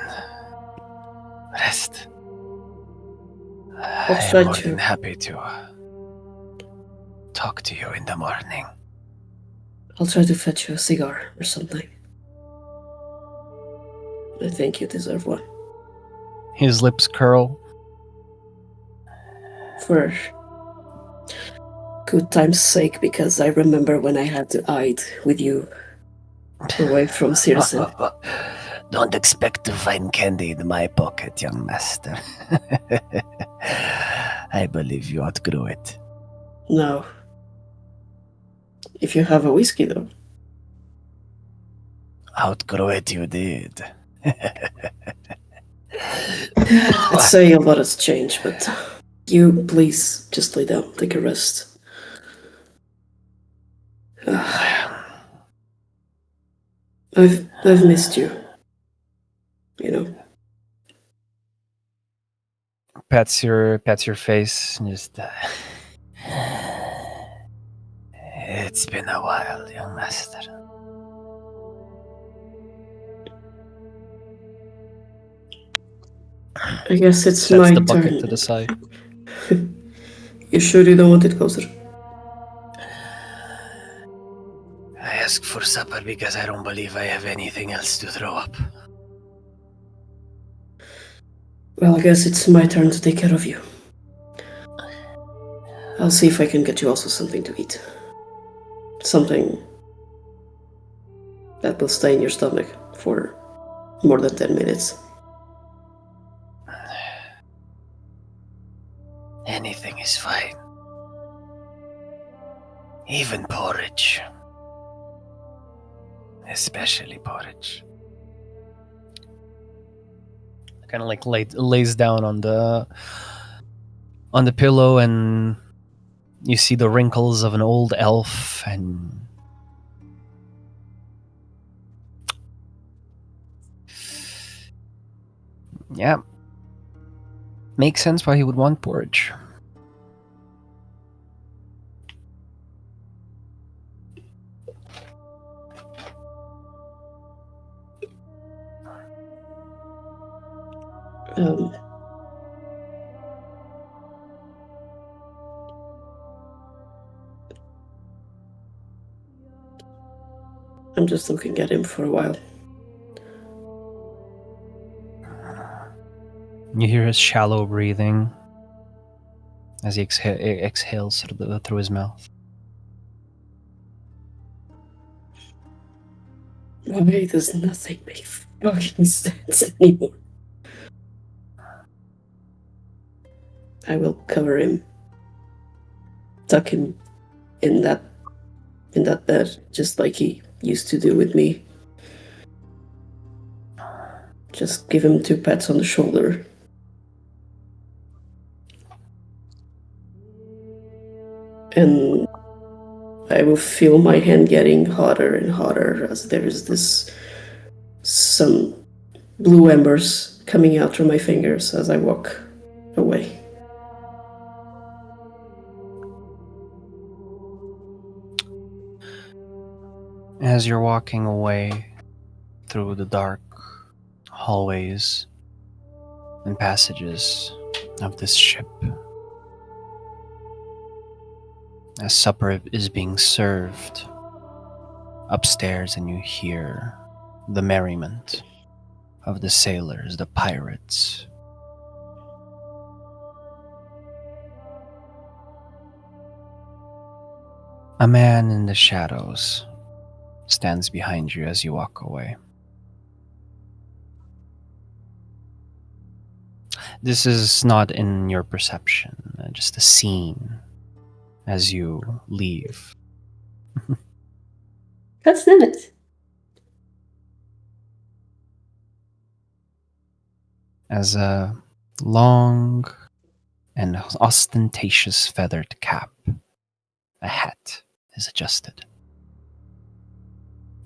rest. I'll I try am more to. than happy to talk to you in the morning. I'll try to fetch you a cigar or something. I think you deserve one. His lips curl. For good time's sake, because I remember when I had to hide with you away from Searson. Don't expect to find candy in my pocket, young master. I believe you outgrew it. No. If you have a whiskey, though. Outgrow it you did. I'd say a lot has changed, but you, please, just lay down, take a rest. I've missed you. You know. pats your face and just. It's been a while, young master. I guess it's Sets my the bucket turn. to the side. You sure you don't want it closer? I ask for supper because I don't believe I have anything else to throw up. Well, I guess it's my turn to take care of you. I'll see if I can get you also something to eat. Something that will stay in your stomach for more than 10 minutes. Anything is fine. Even porridge. Especially porridge. Kind of like lays down on the pillow, and you see the wrinkles of an old elf, and yeah, makes sense why he would want porridge. I'm just looking at him for a while. You hear his shallow breathing as he exhales through his mouth. Why does nothing make fucking sense anymore? I will cover him, tuck him in that bed, just like he used to do with me. Just give him 2 pats on the shoulder. And I will feel my hand getting hotter and hotter as there is some blue embers coming out from my fingers as I walk away. As you're walking away through the dark hallways and passages of this ship, as supper is being served upstairs, and you hear the merriment of the sailors, the pirates. A man in the shadows stands behind you as you walk away. This is not in your perception, just a scene as you leave. That's it. As a long and ostentatious feathered cap, a hat, is adjusted,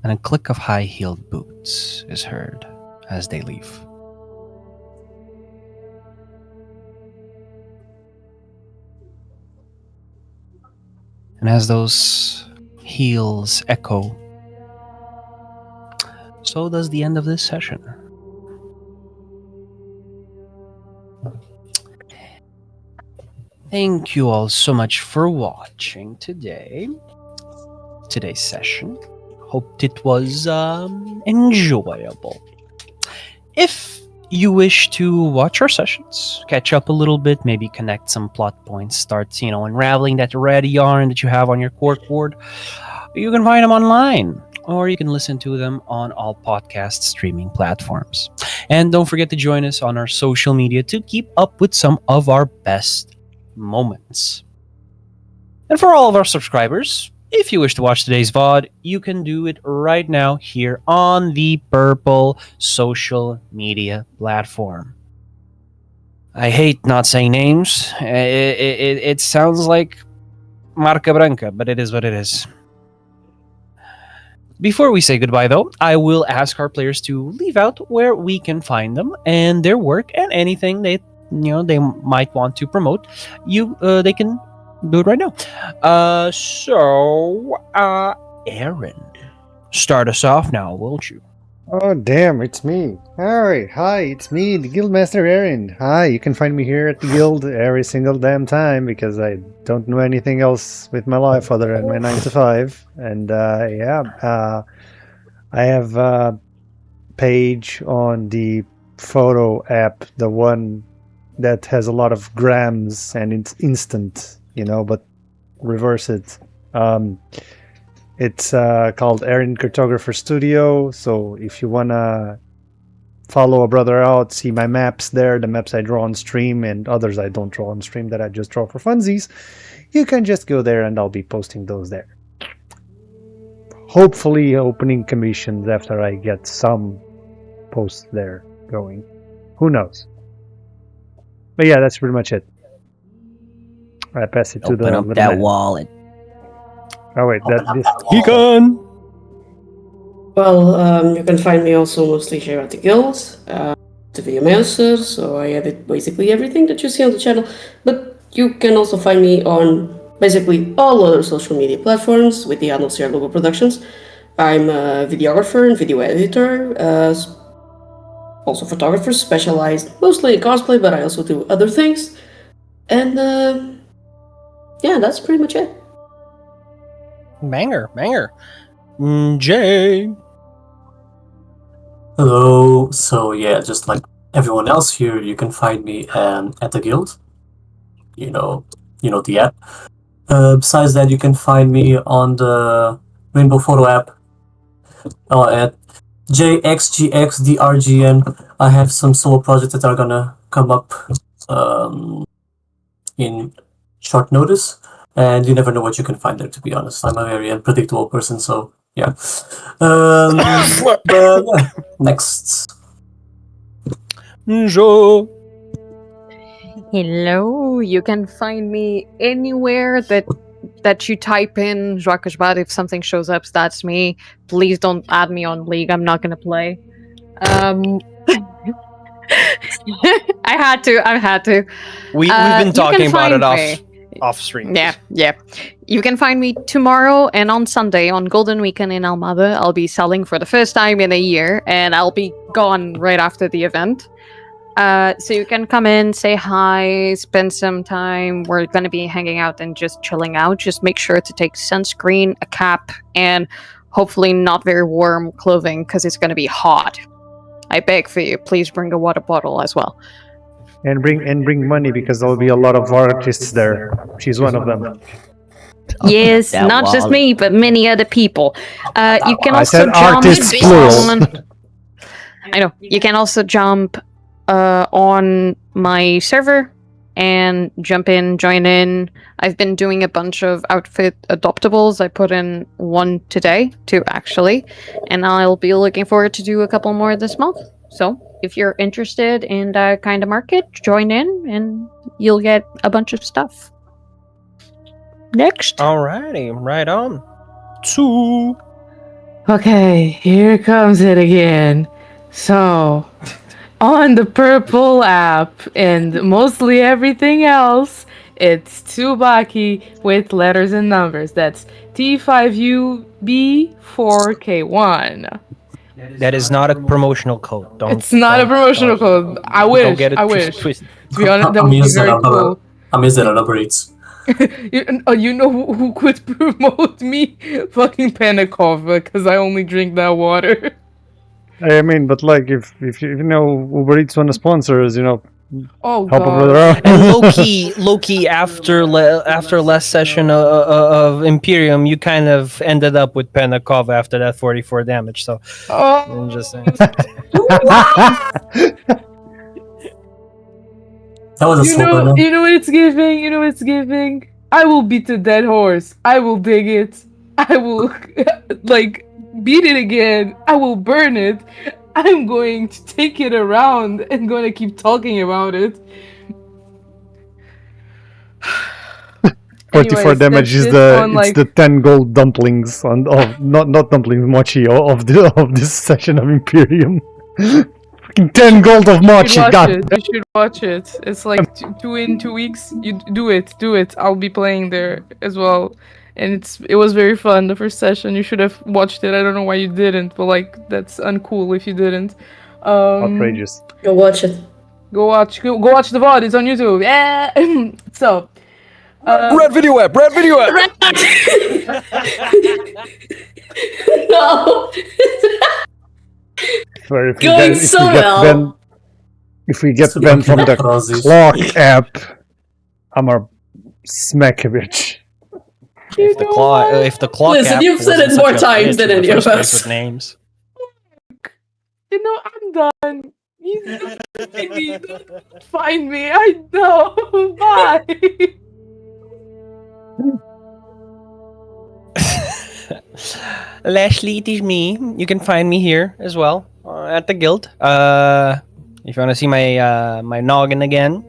and a click of high-heeled boots is heard as they leave. And as those heels echo, so does the end of this session. Thank you all so much for watching today's session. Hoped it was enjoyable. If you wish to watch our sessions, catch up a little bit, maybe connect some plot points, start, unraveling that red yarn that you have on your corkboard, you can find them online, or you can listen to them on all podcast streaming platforms. And don't forget to join us on our social media to keep up with some of our best moments. And for all of our subscribers, if you wish to watch today's VOD, you can do it right now here on the purple social media platform. I hate not saying names. It sounds like Marca Branca, but it is what it is. Before we say goodbye, though, I will ask our players to leave out where we can find them and their work and anything that they might want to promote, they can do it right now. Aaron, start us off now, won't you? Oh, damn, it's me. Alright, hi, it's me, the Guildmaster Aaron. Hi, you can find me here at the Guild every single damn time because I don't know anything else with my life other than my 9 to 5. And, I have a page on the photo app, the one that has a lot of grams and it's instant, but reverse it. It's called Aaron Cartographer Studio, so if you want to follow a brother out, see my maps there, the maps I draw on stream and others I don't draw on stream that I just draw for funsies, you can just go there and I'll be posting those there. Hopefully opening commissions after I get some posts there going. Who knows? But yeah, that's pretty much it. I pass it to the... Open up that wallet. Oh wait, this... Pecan! Well, you can find me also mostly here at the Guild, the VMaster, so I edit basically everything that you see on the channel, but you can also find me on basically all other social media platforms with the Atmosphere Logo Productions. I'm a videographer and video editor, also photographer, specialized mostly in cosplay, but I also do other things. And yeah, that's pretty much it. Banger. Jay. Hello. So yeah, just like everyone else here, you can find me at the Guild. You know the app. Besides that, you can find me on the Rainbow Photo app at JXGXDRGN. I have some solo projects that are gonna come up in short notice, and you never know what you can find there, to be honest. I'm a very unpredictable person, so yeah. But yeah, next. Joe. Hello, you can find me anywhere that you type in Joakashbat. If something shows up, that's me. Please don't add me on League. I'm not gonna play. I had to. We've been talking about it off stream. Yeah. You can find me tomorrow and on Sunday on Golden Weekend in Almada. I'll be selling for the first time in a year, and I'll be gone right after the event. So you can come in, say hi, spend some time. We're going to be hanging out and just chilling out. Just make sure to take sunscreen, a cap, and hopefully not very warm clothing because it's going to be hot. I beg for you, please bring a water bottle as well. And bring money because there'll be a lot of artists there. She's one of them. Yes, not just me, but many other people. You can also said artists plural. I know. You can also jump on my server and jump in, join in. I've been doing a bunch of outfit adoptables. I put in one today, two actually, and I'll be looking forward to do a couple more this month. So if you're interested in that kind of market, join in and you'll get a bunch of stuff. Next. Alrighty, right on. 2. Okay, here comes it again. So, on the Purple app and mostly everything else, it's Tsubaki with letters and numbers. That's T5UB4K1. That is not a promotional code. It's not a promotional code. I wish. Don't get it I wish. twisted. To be honest, that would be very cool. I'm using that operates. You know who could promote me? Fucking Panikov, because I only drink that water. I mean, but like, if Uber Eats want to sponsor us, Oh help a god. brother out. And low key, after last session of Imperium, you kind of ended up with Penakov after that 44 damage. So I'm just saying. That was a slow burn. You know what it's giving? You know what it's giving? I will beat a dead horse. I will dig it. I will, beat it again. I will burn it. I'm going to take it around and going to keep talking about it. 44 damage is the 10 gold dumplings not dumplings, mochi of this session of Imperium. fucking 10 gold of You mochi. should watch God. it. You should watch it. It's like two in 2 weeks. You do it. I'll be playing there as well, and it was very fun. The first session, you should have watched it. I don't know why you didn't, but like that's uncool if you didn't. Outrageous. Go watch it. Go watch the VOD. It's on YouTube. Yeah. So. Red video app. No. Where if Going so well. If we get Ben from the clock app, I'm a smack a bitch. If the clock Listen, app you've said wasn't it more such a times bitch than in the any of first place us. with names. I'm done. Don't find me. I know. Bye. Lastly, it is me. You can find me here as well at the guild. If you want to see my noggin again,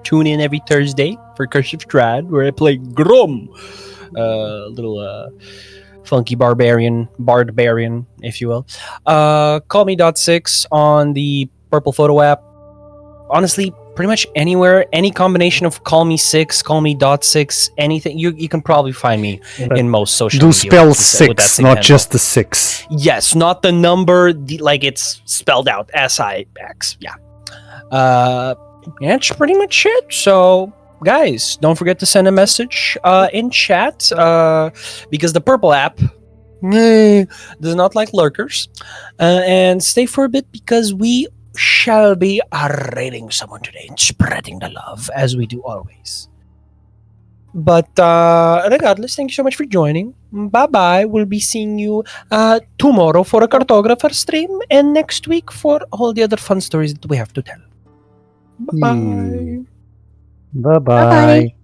tune in every Thursday for Curse of Strahd, where I play Grum, little funky barbarian, if you will. Call me .6 on the Purple Photo app. Honestly, pretty much anywhere, any combination of Call Me 6, Call Me .6, anything, you can probably find me in most social Do media. spell with that 6, same not handle. just the 6. Yes, not the number, like it's spelled out, S-I-X, yeah. That's pretty much it. So, guys, don't forget to send a message in chat, because the Purple app does not like lurkers. And stay for a bit, because we shall be raiding someone today and spreading the love, as we do always. But regardless, thank you so much for joining. Bye-bye. We'll be seeing you tomorrow for a cartographer stream, and next week for all the other fun stories that we have to tell. Bye-bye. Bye-bye. Bye-bye.